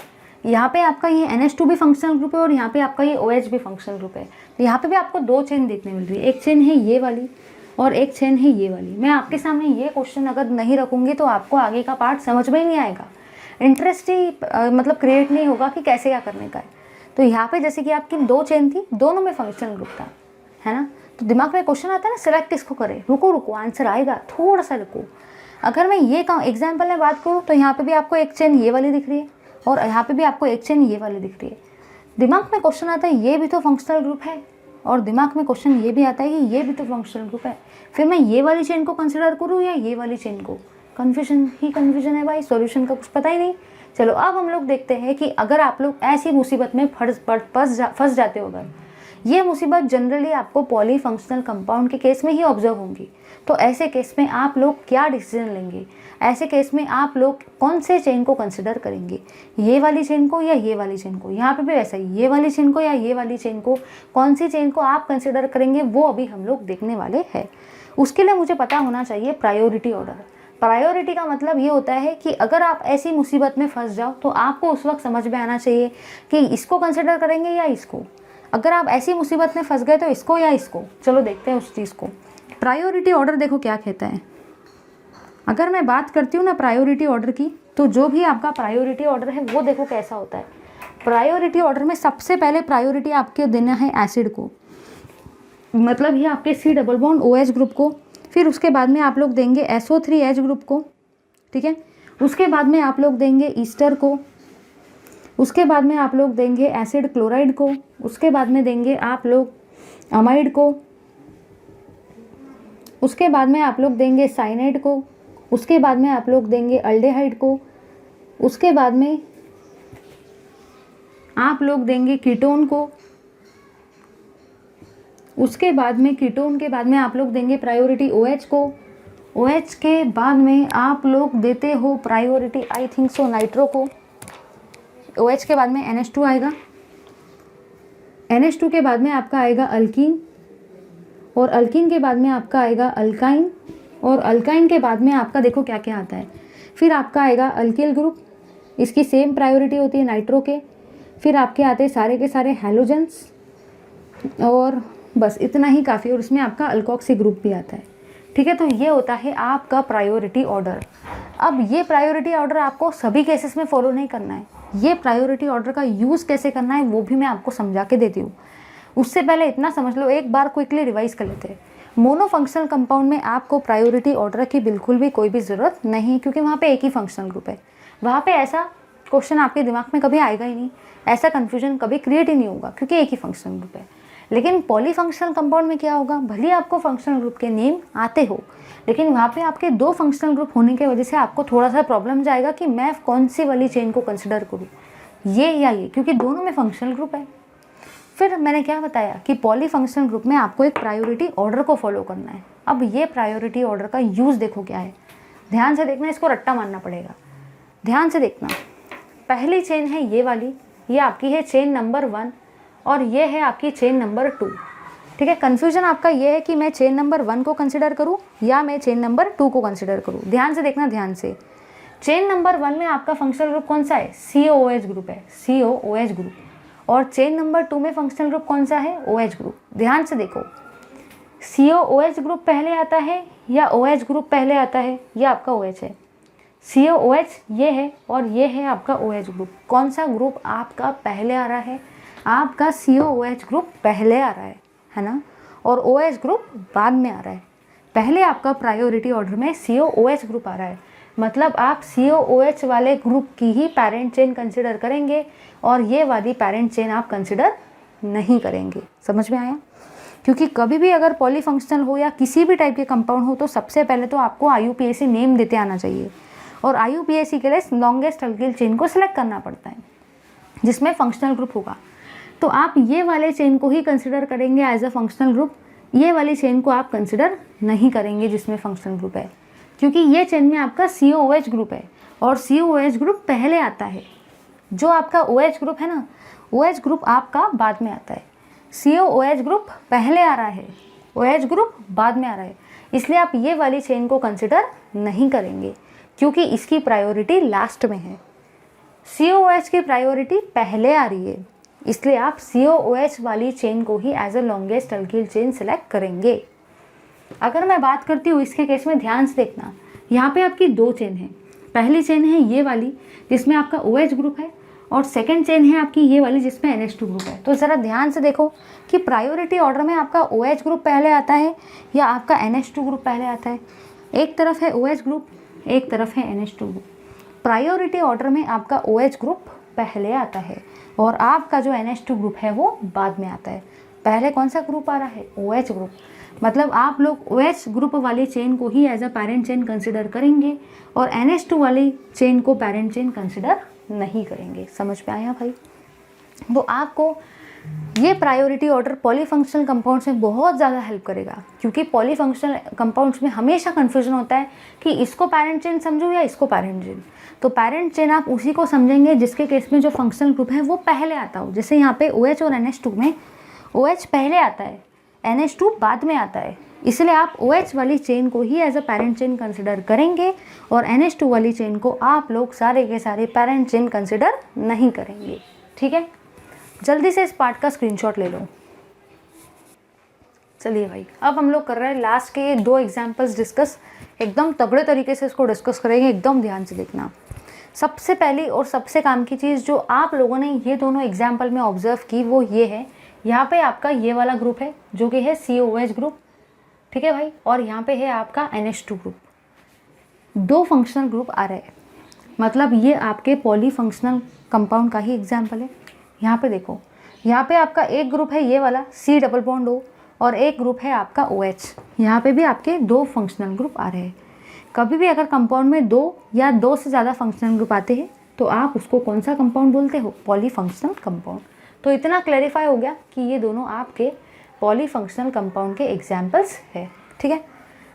यहाँ पे आपका ये NH2 भी फंक्शनल ग्रुप है और यहाँ पे आपका ये OH भी फंक्शनल ग्रुप है। तो यहाँ पे भी आपको दो चेन देखने मिल रही है, एक चेन है ये वाली और एक चेन है ये वाली। मैं आपके सामने ये क्वेश्चन अगर नहीं रखूँगी तो आपको आगे का पार्ट समझ में ही नहीं आएगा, इंटरेस्ट ही मतलब क्रिएट नहीं होगा कि कैसे क्या करने का है। तो यहाँ पे जैसे कि आपकी दो चेन थी, दोनों में फंक्शनल ग्रुप था, है ना। तो दिमाग में क्वेश्चन आता है ना, सिलेक्ट किसको करें। रुको रुको, आंसर आएगा, थोड़ा सा रुको। अगर मैं ये एग्जाम्पल में बात करूँ तो यहाँ पे भी आपको एक चेन ये वाली दिख रही है और यहाँ पे भी आपको एक चेन ये वाली दिख रही है। दिमाग में क्वेश्चन आता है ये भी तो फंक्शनल ग्रुप है, और दिमाग में क्वेश्चन ये भी आता है कि ये भी तो फंक्शनल ग्रुप है। फिर मैं ये वाली चेन को कंसिडर करूँ या ये वाली चेन को? कन्फ्यूजन ही कन्फ्यूजन है भाई, सॉल्यूशन का कुछ पता ही नहीं। चलो अब हम लोग देखते हैं कि अगर आप लोग ऐसी मुसीबत में फंस जाते हो, अगर ये मुसीबत जनरली आपको पॉलीफंक्शनल कंपाउंड के केस में ही ऑब्जर्व होंगी, तो ऐसे केस में आप लोग क्या डिसीजन लेंगे? ऐसे केस में आप लोग कौन से चेन को कंसिडर करेंगे, ये वाली चेन को या ये वाली चेन को? यहाँ पे भी वैसा ही, ये वाली चेन को या ये वाली चेन को, कौन सी चेन को आप कंसिडर करेंगे वो अभी हम लोग देखने वाले हैं। उसके लिए मुझे पता होना चाहिए प्रायोरिटी ऑर्डर। प्रायोरिटी का मतलब ये होता है कि अगर आप ऐसी मुसीबत में फंस जाओ तो आपको उस वक्त समझ में आना चाहिए कि इसको कंसिडर करेंगे या इसको। अगर आप ऐसी मुसीबत में फंस गए तो इसको या इसको। चलो देखते हैं उस चीज़ को। प्रायोरिटी ऑर्डर देखो क्या कहता है। अगर मैं बात करती हूँ ना प्रायोरिटी ऑर्डर की, तो जो भी आपका प्रायोरिटी ऑर्डर है वो देखो कैसा होता है। प्रायोरिटी ऑर्डर में सबसे पहले प्रायोरिटी आपके देना है एसिड को, मतलब ये आपके C double bond OH group को। फिर उसके बाद में आप लोग देंगे SO3H ग्रुप को, ठीक है। उसके बाद में आप लोग देंगे ईस्टर को। उसके बाद में आप लोग देंगे एसिड क्लोराइड को। उसके बाद में देंगे आप लोग अमाइड को। उसके बाद में आप लोग देंगे साइनाइड को। उसके बाद में आप लोग देंगे अल्डेहाइड को। उसके बाद में आप लोग देंगे कीटोन को। उसके बाद में कीटोन के बाद में आप लोग देंगे प्रायोरिटी OH को। OH के बाद में आप लोग देते हो priority I think so nitro को। OH के बाद में NH2 आएगा। NH2 के बाद में आपका आएगा अल्कीन, और अल्कीन के बाद में आपका आएगा अल्काइन, और अल्काइन के बाद में आपका देखो क्या क्या आता है। फिर आपका आएगा अल्किल ग्रुप, इसकी सेम प्रायोरिटी होती है नाइट्रो के। फिर आपके आते हैं सारे के सारे हैलोजेंस, और बस इतना ही काफ़ी। और उसमें आपका अल्कोक्सी ग्रुप भी आता है, ठीक है। तो ये होता है आपका प्रायोरिटी ऑर्डर। अब ये प्रायोरिटी ऑर्डर आपको सभी केसेस में फॉलो नहीं करना है। ये प्रायोरिटी ऑर्डर का यूज़ कैसे करना है वो भी मैं आपको समझा के देती हूँ। उससे पहले इतना समझ लो, एक बार क्विकली रिवाइज कर लेते हैं। मोनोफंक्शनल कंपाउंड में आपको प्रायोरिटी ऑर्डर की बिल्कुल भी कोई भी ज़रूरत नहीं, क्योंकि वहाँ पे एक ही फंक्शनल ग्रुप है। वहाँ पे ऐसा क्वेश्चन आपके दिमाग में कभी आएगा ही नहीं, ऐसा कन्फ्यूजन कभी क्रिएट ही नहीं होगा, क्योंकि एक ही फंक्शनल ग्रुप है। लेकिन पॉलीफंक्शनल कंपाउंड में क्या होगा, भले आपको फंक्शनल ग्रुप के नेम आते हो, लेकिन वहाँ पे आपके दो फंक्शनल ग्रुप होने की वजह से आपको थोड़ा सा प्रॉब्लम जाएगा कि मैं कौन सी वाली चेन को कंसिडर करूँ, ये या ये, क्योंकि दोनों में फंक्शनल ग्रुप है। फिर मैंने क्या बताया कि पॉलीफंक्शनल ग्रुप में आपको एक प्रायोरिटी ऑर्डर को फॉलो करना है। अब ये प्रायोरिटी ऑर्डर का यूज़ देखो क्या है, ध्यान से देखना, इसको रट्टा मानना पड़ेगा। ध्यान से देखना, पहली चेन है ये वाली, ये आपकी है चेन नंबर 1 और ये है आपकी चेन नंबर 2, ठीक है। कन्फ्यूजन आपका ये है कि मैं चेन नंबर 1 को कंसिडर करूँ या मैं चेन नंबर 2 को कंसिडर करूँ। ध्यान से देखना, ध्यान से। चेन नंबर 1 में आपका फंक्शनल ग्रुप कौन सा है, COOH ग्रुप है, COOH ग्रुप। और चेन नंबर 2 में फंक्शनल ग्रुप कौन सा है, OH ग्रुप। ध्यान से देखो, COOH ग्रुप पहले आता है या OH ग्रुप पहले आता है, यह आपका OH है। COOH ये है और ये है आपका OH ग्रुप। कौन सा ग्रुप आपका पहले आ रहा है, आपका COOH ग्रुप पहले आ रहा है ना, और OH ग्रुप बाद में आ रहा है। पहले आपका प्रायोरिटी ऑर्डर में COOH ग्रुप आ रहा है, मतलब आप COOH वाले ग्रुप की ही पेरेंट चेन कंसिडर करेंगे और ये वाली पेरेंट चेन आप कंसिडर नहीं करेंगे। समझ में आया? क्योंकि कभी भी अगर पॉलीफंक्शनल हो या किसी भी टाइप के कंपाउंड हो तो सबसे पहले तो आपको IUPAC नेम देते आना चाहिए, और IUPAC के लिए लॉन्गेस्ट अल्किल चेन को सिलेक्ट करना पड़ता है जिसमें फंक्शनल ग्रुप होगा। तो आप ये वाले चेन को ही कंसिडर करेंगे एज अ फंक्शनल ग्रुप, ये वाली चेन को आप कंसिडर नहीं करेंगे जिसमें फंक्शनल ग्रुप है, क्योंकि ये चेन में आपका COOH ग्रुप है और COOH ग्रुप पहले आता है। जो आपका OH ग्रुप है ना, OH ग्रुप आपका बाद में आता है। COOH ग्रुप पहले आ रहा है, OH ग्रुप बाद में आ रहा है, इसलिए आप ये वाली चेन को कंसिडर नहीं करेंगे क्योंकि इसकी प्रायोरिटी लास्ट में है। COOH की प्रायोरिटी पहले आ रही है, इसलिए आप COOH वाली चेन को ही as a longest alkyl chain select करेंगे। अगर मैं बात करती हूँ इसके केस में, ध्यान से देखना, यहाँ पे आपकी दो चेन है। पहली चेन है ये वाली जिसमें आपका OH ग्रुप है और सेकंड चेन है आपकी ये वाली जिसमें NH2 ग्रुप है। तो ज़रा ध्यान से देखो कि प्रायोरिटी ऑर्डर में आपका OH ग्रुप पहले आता है या आपका NH2 ग्रुप पहले आता है। एक तरफ है OH ग्रुप, एक तरफ है NH2 ग्रुप। प्रायोरिटी ऑर्डर में आपका OH ग्रुप पहले आता है और आपका जो NH2 ग्रुप है वो बाद में आता है। पहले कौन सा ग्रुप आ रहा है? OH group. मतलब आप लोग OH ग्रुप वाली चेन को ही as a parent chain consider करेंगे और NH2 वाली चेन को पैरेंट चेन कंसिडर नहीं करेंगे। समझ में आया भाई? तो आपको ये प्रायोरिटी ऑर्डर पॉलीफंक्शनल कंपाउंड्स में बहुत ज़्यादा हेल्प करेगा, क्योंकि पॉलीफंक्शनल कंपाउंड्स में हमेशा कन्फ्यूजन होता है कि इसको पैरेंट चेन समझूं या इसको पैरेंट चेन। तो पैरेंट चेन आप उसी को समझेंगे जिसके केस में जो फंक्शनल ग्रुप है वो पहले आता हो। जैसे यहाँ पे OH और NH2 में OH पहले आता है, NH2 बाद में आता है, इसलिए आप OH वाली चेन को ही as a parent chain consider करेंगे और NH2 वाली चेन को आप लोग सारे के सारे पैरेंट चेन कंसिडर नहीं करेंगे। ठीक है, जल्दी से इस पार्ट का स्क्रीनशॉट ले लो। चलिए भाई, अब हम लोग कर रहे हैं लास्ट के दो एग्जाम्पल्स डिस्कस। एकदम तगड़े तरीके से इसको डिस्कस करेंगे, एकदम ध्यान से देखना। सबसे पहली और सबसे काम की चीज़ जो आप लोगों ने ये दोनों एग्जाम्पल में ऑब्जर्व की वो ये है, यहाँ पे आपका ये वाला ग्रुप है जो कि है COOH ग्रुप, ठीक है भाई, और यहाँ पे है आपका NH2 ग्रुप। दो फंक्शनल ग्रुप आ रहे हैं, मतलब ये आपके पॉलीफंक्शनल कंपाउंड का ही एग्जाम्पल है। यहाँ पे देखो, यहाँ पे आपका एक ग्रुप है ये वाला C डबल बॉन्ड O और एक ग्रुप है आपका OH। यहाँ पे भी आपके दो फंक्शनल ग्रुप आ रहे हैं। कभी भी अगर कंपाउंड में दो या दो से ज़्यादा फंक्शनल ग्रुप आते हैं तो आप उसको कौन सा कंपाउंड बोलते हो? Polyfunctional compound. तो इतना क्लैरिफाई हो गया कि ये दोनों आपके पॉलीफंक्शनल कंपाउंड के एग्जाम्पल्स है। ठीक है,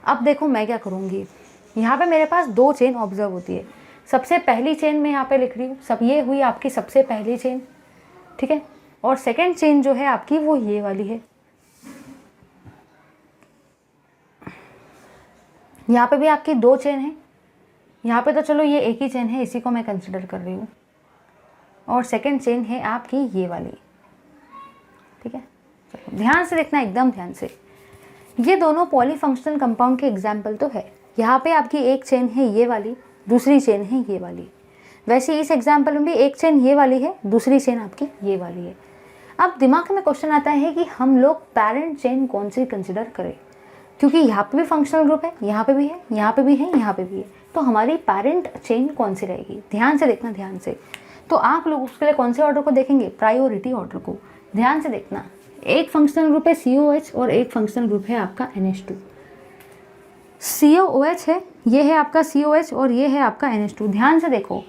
अब देखो मैं क्या करूँगी। यहाँ पे मेरे पास दो चेन ऑब्जर्व होती है। सबसे पहली चेन मैं यहाँ पे लिख रही हूँ, सब ये हुई आपकी सबसे पहली चेन, ठीक है, और सेकेंड चेन जो है आपकी वो ये वाली है। यहाँ पे भी आपकी दो चेन है। यहाँ पे तो चलो ये एक ही चेन है, इसी को मैं कंसिडर कर रही हूँ, और सेकेंड चेन है आपकी ये वाली। ठीक है, चलो ध्यान से देखना, एकदम ध्यान से। ये दोनों पॉलीफंक्शनल कंपाउंड के एग्जाम्पल तो है। यहाँ पे आपकी एक चेन है ये वाली, दूसरी चेन है ये वाली। वैसे इस एग्जाम्पल में भी एक चेन ये वाली है, दूसरी चेन आपकी ये वाली है। अब दिमाग में क्वेश्चन आता है कि हम लोग पैरेंट चेन कौन सी कंसिडर करें, क्योंकि यहाँ पे भी फंक्शनल ग्रुप है, यहाँ पे भी है, यहाँ पे भी है, यहाँ पे भी है, तो हमारी पैरेंट चेन कौन सी रहेगी? ध्यान से देखना, ध्यान से। तो आप लोग उसके लिए कौन से ऑर्डर को देखेंगे? प्रायोरिटी ऑर्डर को। ध्यान से देखना, एक फंक्शनल ग्रुप है COOH और एक फंक्शनल ग्रुप है आपका NH2। COOH है, ये है आपका COOH और ये है आपका NH2। ध्यान से देखो,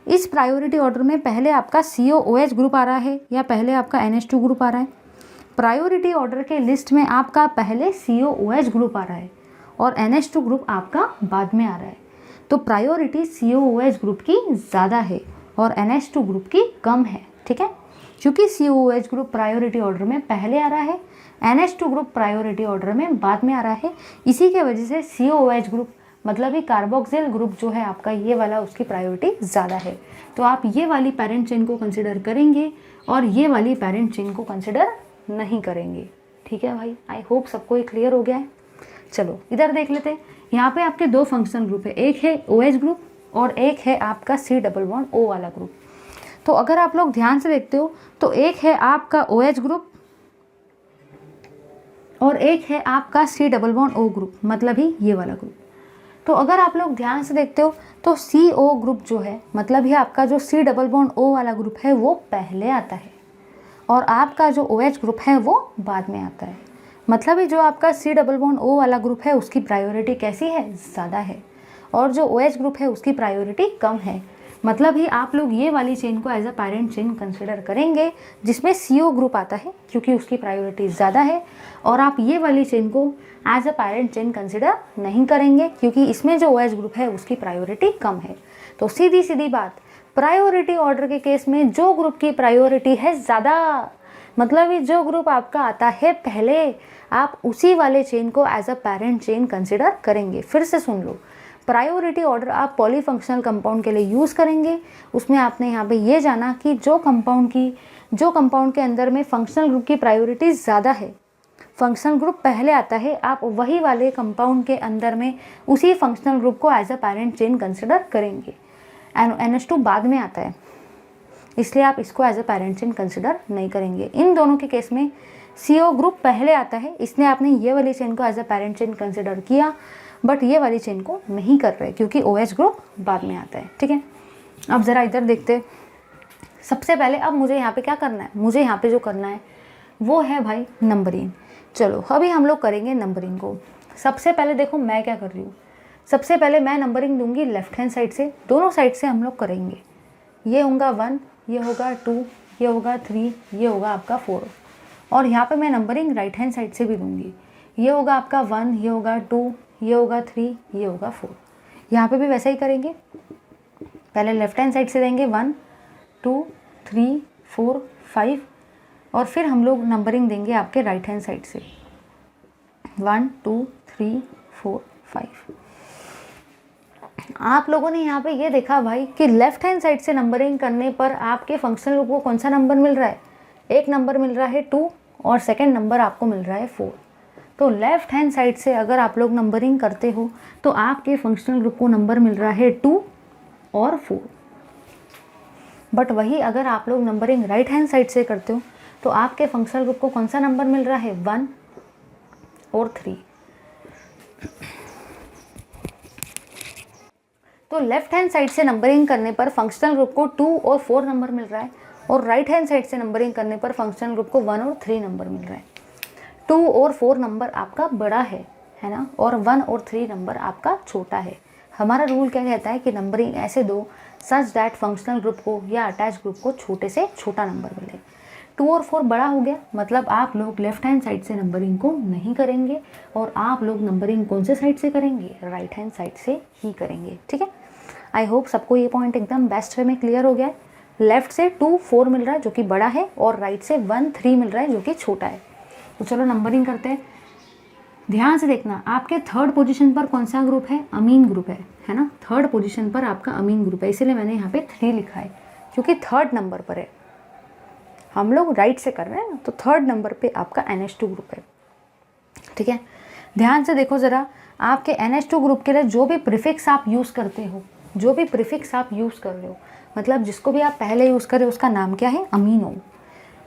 इस प्रायोरिटी ऑर्डर में पहले आपका COOH ग्रुप आ रहा है या पहले आपका NH2 ग्रुप आ रहा है? प्रायोरिटी ऑर्डर के लिस्ट में आपका पहले COOH ग्रुप आ रहा है और NH2 ग्रुप आपका बाद में आ रहा है। तो प्रायोरिटी COOH ग्रुप की ज़्यादा है और NH2 ग्रुप की कम है। ठीक है, क्योंकि COOH ग्रुप प्रायोरिटी ऑर्डर में पहले आ रहा है, NH2 ग्रुप प्रायोरिटी ऑर्डर में बाद में आ रहा है। इसी के वजह से COOH ग्रुप मतलब ही कार्बोक्सिल ग्रुप जो है आपका ये वाला, उसकी प्रायोरिटी ज़्यादा है। तो आप ये वाली पैरेंट चेन को कंसिडर करेंगे और ये वाली पैरेंट चेन को कंसिडर नहीं करेंगे। ठीक है भाई, आई होप सबको ये क्लियर हो गया है। चलो इधर देख लेते हैं। यहाँ पे आपके दो फंक्शनल ग्रुप है, एक है OH ग्रुप और एक है आपका C डबल बॉन्ड O वाला ग्रुप। तो अगर आप लोग ध्यान से देखते हो तो एक है आपका OH ग्रुप और एक है आपका C double bond O group, मतलब ही ये वाला ग्रुप। तो अगर आप लोग ध्यान से देखते हो तो CO ग्रुप जो है, मतलब ही आपका जो C डबल बॉन्ड O वाला ग्रुप है वो पहले आता है और आपका जो OH ग्रुप है वो बाद में आता है। मतलब ही जो आपका C डबल बॉन्ड O वाला ग्रुप है उसकी प्रायोरिटी कैसी है? ज़्यादा है, और जो OH ग्रुप है उसकी प्रायोरिटी कम है। मतलब ही आप लोग ये वाली चेन को as a parent chain consider करेंगे जिसमें CO ग्रुप आता है क्योंकि उसकी प्रायोरिटी ज़्यादा है, और आप ये वाली चेन को as a parent chain consider नहीं करेंगे क्योंकि इसमें जो OH ग्रुप है उसकी प्रायोरिटी कम है। तो सीधी सीधी बात, प्रायोरिटी ऑर्डर के केस में जो ग्रुप की प्रायोरिटी है ज़्यादा, मतलब ये जो ग्रुप आपका आता है पहले, आप उसी वाले चेन को as a parent chain consider करेंगे। फिर से सुन लो, प्रायोरिटी ऑर्डर आप पॉलीफंक्शनल कंपाउंड के लिए यूज़ करेंगे। उसमें आपने यहाँ पे ये जाना कि जो कंपाउंड के अंदर में फंक्शनल ग्रुप की प्रायोरिटी ज़्यादा है, फंक्शनल ग्रुप पहले आता है, आप वही वाले कंपाउंड के अंदर में उसी फंक्शनल ग्रुप को as a parent chain consider करेंगे। NH2 बाद में आता है, इसलिए आप इसको as a parent chain consider नहीं करेंगे। इन दोनों के केस में CO ग्रुप पहले आता है, इसलिए आपने ये वाली चेन को as a parent chain consider किया, बट ये वाली चेन को नहीं कर रहे क्योंकि OH ग्रुप बाद में आता है। ठीक है, अब ज़रा इधर देखते। सबसे पहले अब मुझे यहाँ पे क्या करना है, मुझे यहाँ पे जो करना है वो है भाई नंबरिंग। चलो अभी हम लोग करेंगे नंबरिंग को। सबसे पहले देखो मैं क्या कर रही हूँ, सबसे पहले मैं नंबरिंग दूंगी लेफ्ट हैंड साइड से, दोनों साइड से हम लोग करेंगे। ये होगा 1, ये होगा 2, ये होगा 3, ये होगा आपका 4, और यहाँ पे मैं नंबरिंग राइट हैंड साइड से भी दूंगी। ये होगा आपका 1, ये होगा 2, ये होगा 3, ये होगा 4। यहाँ पे भी वैसा ही करेंगे, पहले लेफ्ट हैंड साइड से देंगे 1, 2, 3, 4, 5, और फिर हम लोग नंबरिंग देंगे आपके राइट हैंड साइड से 1, 2, 3, 4, 5। आप लोगों ने यहाँ पे ये देखा भाई कि लेफ्ट हैंड साइड से नंबरिंग करने पर आपके फंक्शनल ग्रुप को कौन सा नंबर मिल रहा है, एक नंबर मिल रहा है 2 और सेकंड नंबर आपको मिल रहा है 4। तो लेफ्ट हैंड साइड से अगर आप लोग नंबरिंग करते हो तो आपके फंक्शनल ग्रुप को नंबर मिल रहा है 2 और 4। बट वही अगर आप लोग नंबरिंग राइट हैंड साइड से करते हो तो आपके फंक्शनल ग्रुप को कौन सा नंबर मिल रहा है, 1 और 3। तो लेफ्ट हैंड साइड से नंबरिंग करने पर फंक्शनल ग्रुप को 2 और 4 नंबर मिल रहा है, और राइट हैंड साइड से नंबरिंग करने पर फंक्शनल ग्रुप को 1 और 3 नंबर मिल रहा है। 2 और 4 नंबर आपका बड़ा है ना, और 1 और 3 नंबर आपका छोटा है। हमारा रूल क्या कहता है कि नंबरिंग ऐसे दो सच दैट फंक्शनल ग्रुप को या अटैच ग्रुप को छोटे से छोटा नंबर मिले। 2 और 4 बड़ा हो गया, मतलब आप लोग लेफ्ट हैंड साइड से नंबरिंग को नहीं करेंगे, और आप लोग नंबरिंग कौन से साइड से करेंगे, राइट हैंड साइड से ही करेंगे। ठीक है, आई होप सबको ये पॉइंट एकदम बेस्ट वे में क्लियर हो गया है। लेफ्ट से 2, 4 मिल रहा है जो कि बड़ा है, और राइट से 1, 3 मिल रहा है जो कि छोटा है। तो चलो नंबरिंग करते हैं। ध्यान से देखना, आपके थर्ड पोजीशन पर कौन सा ग्रुप है, अमीन ग्रुप है ना। थर्ड पोजीशन पर आपका अमीन ग्रुप है, इसीलिए मैंने यहाँ पे 3 लिखा है क्योंकि थर्ड नंबर पर है। हम लोग राइट से कर रहे हैं ना, तो थर्ड नंबर पे आपका NH2 ग्रुप है। ठीक है, ध्यान से देखो ज़रा, आपके NH2 ग्रुप के लिए जो भी प्रीफिक्स आप यूज़ करते हो, जो भी प्रीफिक्स आप यूज़ कर रहे हो, मतलब जिसको भी आप पहले यूज़ करें उसका नाम क्या है, अमीनो।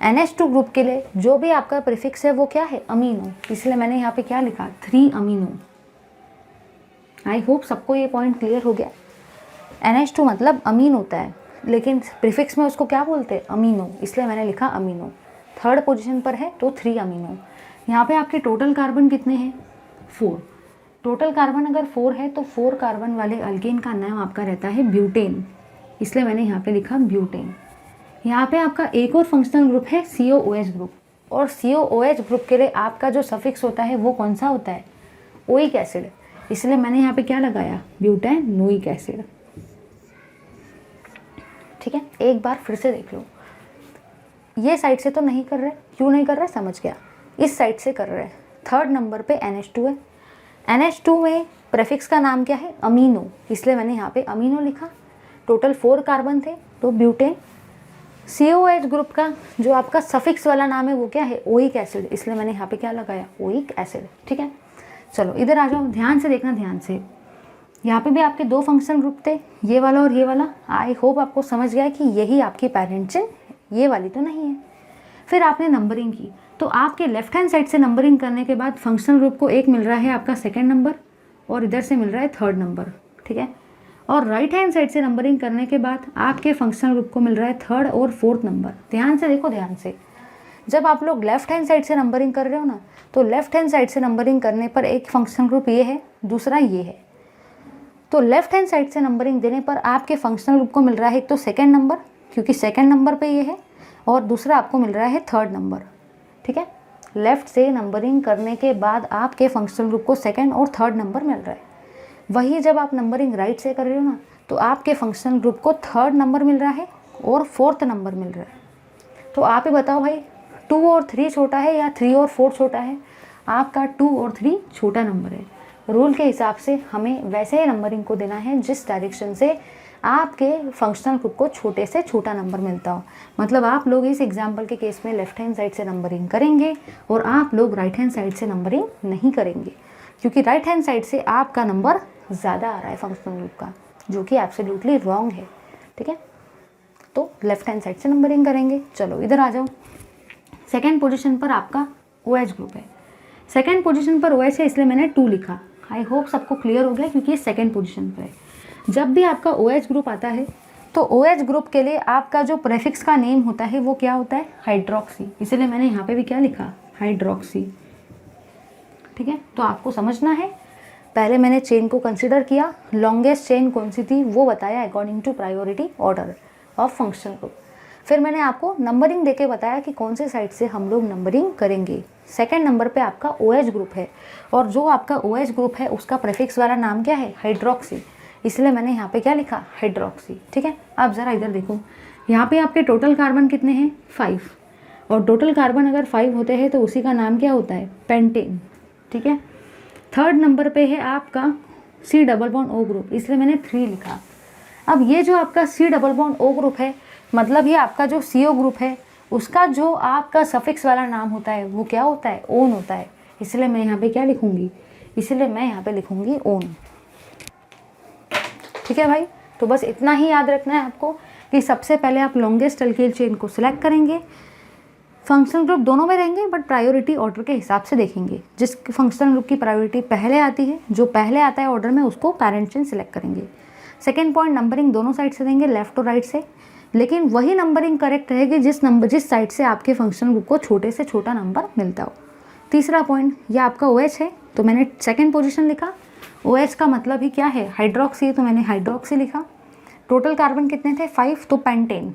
NH2 ग्रुप के लिए जो भी आपका प्रीफिक्स है वो क्या है, अमीनो, इसलिए मैंने यहाँ पे क्या लिखा, 3 अमीनो। आई होप सबको ये पॉइंट क्लियर हो गया। NH2 मतलब अमीन होता है, लेकिन प्रीफिक्स में उसको क्या बोलते हैं, अमीनो, इसलिए मैंने लिखा अमीनो। थर्ड पोजीशन पर है तो 3 अमीनो। यहाँ पे आपके टोटल कार्बन कितने हैं, 4। टोटल कार्बन अगर 4 है तो 4 कार्बन वाले अल्केन का नाम आपका रहता है ब्यूटेन, इसलिए मैंने यहाँ पे लिखा ब्यूटेन। यहाँ पे आपका एक और फंक्शनल ग्रुप है COOH ग्रुप, और COOH ग्रुप के लिए आपका जो सफिक्स होता है वो कौन सा होता है, ओइक एसिड, इसलिए मैंने यहाँ पे क्या लगाया, ब्यूटेनोइक एसिड। ठीक है, एक बार फिर से देख लो, ये साइड से तो नहीं कर रहे, क्यों नहीं कर रहे समझ गया, इस साइड से कर रहे हैं। थर्ड नंबर पे NH2 है, NH2 में प्रेफिक्स का नाम क्या है, अमीनो, इसलिए मैंने यहाँ पे अमीनो लिखा। टोटल 4 कार्बन थे तो ब्यूटेन। COOH ग्रुप का जो आपका सफिक्स वाला नाम है वो क्या है, ओइक एसिड, इसलिए मैंने यहाँ पे क्या लगाया, ओइक एसिड। ठीक है, चलो इधर आ जाओ, ध्यान से देखना, ध्यान से। यहाँ पे भी आपके 2 फंक्शनल ग्रुप थे, ये वाला और ये वाला। आई होप आपको समझ गया कि यही आपकी पेरेंट चेन, ये वाली तो नहीं है। फिर आपने नंबरिंग की, तो आपके लेफ्ट हैंड साइड से नंबरिंग करने के बाद फंक्शनल ग्रुप को एक मिल रहा है आपका सेकेंड नंबर, और इधर से मिल रहा है थर्ड नंबर। ठीक है, और राइट हैंड साइड से नंबरिंग करने के बाद आपके फंक्शनल ग्रुप को मिल रहा है थर्ड और फोर्थ नंबर। ध्यान से देखो, ध्यान से, जब आप लोग लेफ्ट हैंड साइड से नंबरिंग कर रहे हो ना, तो लेफ्ट हैंड साइड से नंबरिंग करने पर एक फंक्शनल ग्रुप ये है, दूसरा ये है। तो लेफ्ट हैंड साइड से नंबरिंग देने पर आपके फंक्शनल ग्रुप को मिल रहा है एक तो सेकेंड नंबर, क्योंकि सेकेंड नंबर पे ये है, और दूसरा आपको मिल रहा है थर्ड नंबर। ठीक है, लेफ्ट से नंबरिंग करने के बाद आपके फंक्शनल ग्रुप को सेकेंड और थर्ड नंबर मिल रहा है। वही जब आप नंबरिंग राइट से कर रहे हो ना, तो आपके फंक्शनल ग्रुप को थर्ड नंबर मिल रहा है और फोर्थ नंबर मिल रहा है। तो आप ही बताओ भाई, 2 और 3 छोटा है या 3 और 4 छोटा है? आपका 2 और 3 छोटा नंबर है। रूल के हिसाब से हमें वैसे ही नंबरिंग को देना है जिस डायरेक्शन से आपके फंक्शनल ग्रुप को छोटे से छोटा नंबर मिलता हो। मतलब आप लोग इस एग्जाम्पल के केस में लेफ्ट हैंड साइड से नंबरिंग करेंगे और आप लोग राइट हैंड साइड से नंबरिंग नहीं करेंगे, क्योंकि राइट हैंड साइड से आपका नंबर ज़्यादा आ रहा है फंक्शनल ग्रुप का, जो कि एब्सोल्युटली रॉन्ग है। ठीक है, तो लेफ्ट हैंड साइड से नंबरिंग करेंगे। चलो इधर आ जाओ। सेकेंड पोजीशन पर आपका OH ग्रुप है। सेकेंड पोजीशन पर OH है, इसलिए मैंने 2 लिखा। आई होप सबको क्लियर हो गया, क्योंकि ये सेकेंड पोजीशन पर है। जब भी आपका OH ग्रुप आता है तो OH ग्रुप के लिए आपका जो प्रेफिक्स का नेम होता है वो क्या होता है? हाइड्रोक्सी। इसलिए मैंने यहाँ पे भी क्या लिखा? हाइड्रोक्सी। ठीक है, तो आपको समझना है, पहले मैंने चेन को कंसिडर किया, लॉन्गेस्ट चेन कौन सी थी वो बताया according to priority order of functional group. फिर मैंने आपको नंबरिंग देके बताया कि कौन से साइड से हम लोग नंबरिंग करेंगे। सेकेंड नंबर पे आपका OH ग्रुप है, और जो आपका OH ग्रुप है उसका प्रेफिक्स वाला नाम क्या है? हाइड्रोक्सी। इसलिए मैंने यहाँ पे क्या लिखा? हाइड्रोक्सी। ठीक है, आप ज़रा इधर देखो, यहाँ पे आपके टोटल कार्बन कितने हैं? 5, और टोटल कार्बन अगर 5 होते हैं तो उसी का नाम क्या होता है? पेंटेन। ठीक है, थर्ड नंबर पे है आपका C double bond O group, इसलिए मैंने 3 लिखा। अब ये जो आपका C double bond O group है, मतलब ये आपका जो CO ग्रुप है उसका जो आपका सफिक्स वाला नाम होता है वो क्या होता है? ओन होता है। इसलिए मैं यहाँ पे क्या लिखूँगी? इसलिए मैं यहाँ पे लिखूँगी ओन। ठीक है भाई, तो बस इतना ही याद रखना है आपको कि सबसे पहले आप लॉन्गेस्ट अल्केल चेन को सिलेक्ट करेंगे। फंक्शनल ग्रुप दोनों में रहेंगे, बट प्रायोरिटी ऑर्डर के हिसाब से देखेंगे। जिस फंक्शनल ग्रुप की प्रायोरिटी पहले आती है, जो पहले आता है ऑर्डर में, उसको पैरेंट चेन सिलेक्ट करेंगे। सेकेंड पॉइंट, नंबरिंग दोनों साइड से देंगे, लेफ्ट और राइट से, लेकिन वही नंबरिंग करेक्ट रहेगी जिस साइड से आपके फंक्शनल ग्रुप को छोटे से छोटा नंबर मिलता हो। तीसरा पॉइंट, यह आपका OH है तो मैंने सेकेंड पोजिशन लिखा। OH का मतलब ही क्या है? हाइड्रोक्सी, तो मैंने हाइड्रोक्सी लिखा। टोटल कार्बन कितने थे? 5, तो पेंटेन।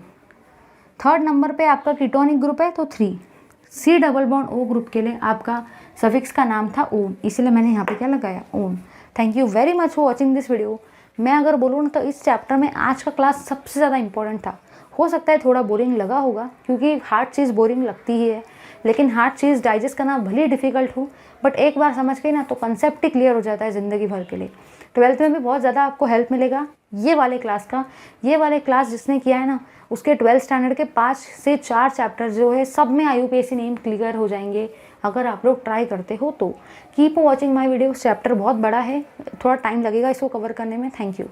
थर्ड नंबर पे आपका कीटोनिक ग्रुप है तो 3। C double bond O group के लिए आपका सफिक्स का नाम था ओन, इसलिए मैंने यहाँ पे क्या लगाया? Own. Thank you very much for watching this video. मैं अगर बोलूँ ना तो इस चैप्टर में आज का क्लास सबसे ज़्यादा इंपॉर्टेंट था। हो सकता है थोड़ा बोरिंग लगा होगा, क्योंकि हार्ड चीज़ बोरिंग लगती ही है, लेकिन हार्ड चीज़ डाइजेस्ट करना भले डिफ़िकल्ट हो, बट एक बार समझ गई ना तो कंसेप्ट ही क्लियर हो जाता है ज़िंदगी भर के लिए। 12th में भी बहुत ज़्यादा आपको हेल्प मिलेगा ये वाले क्लास का। ये वाले क्लास जिसने किया है ना, उसके 12th स्टैंडर्ड के 5 से 4 चैप्टर जो है सब में IUPAC नेम क्लियर हो जाएंगे अगर आप लोग ट्राई करते हो तो। Keep watching my video. Chapter बहुत बड़ा है, थोड़ा टाइम लगेगा इसको कवर करने में। Thank you.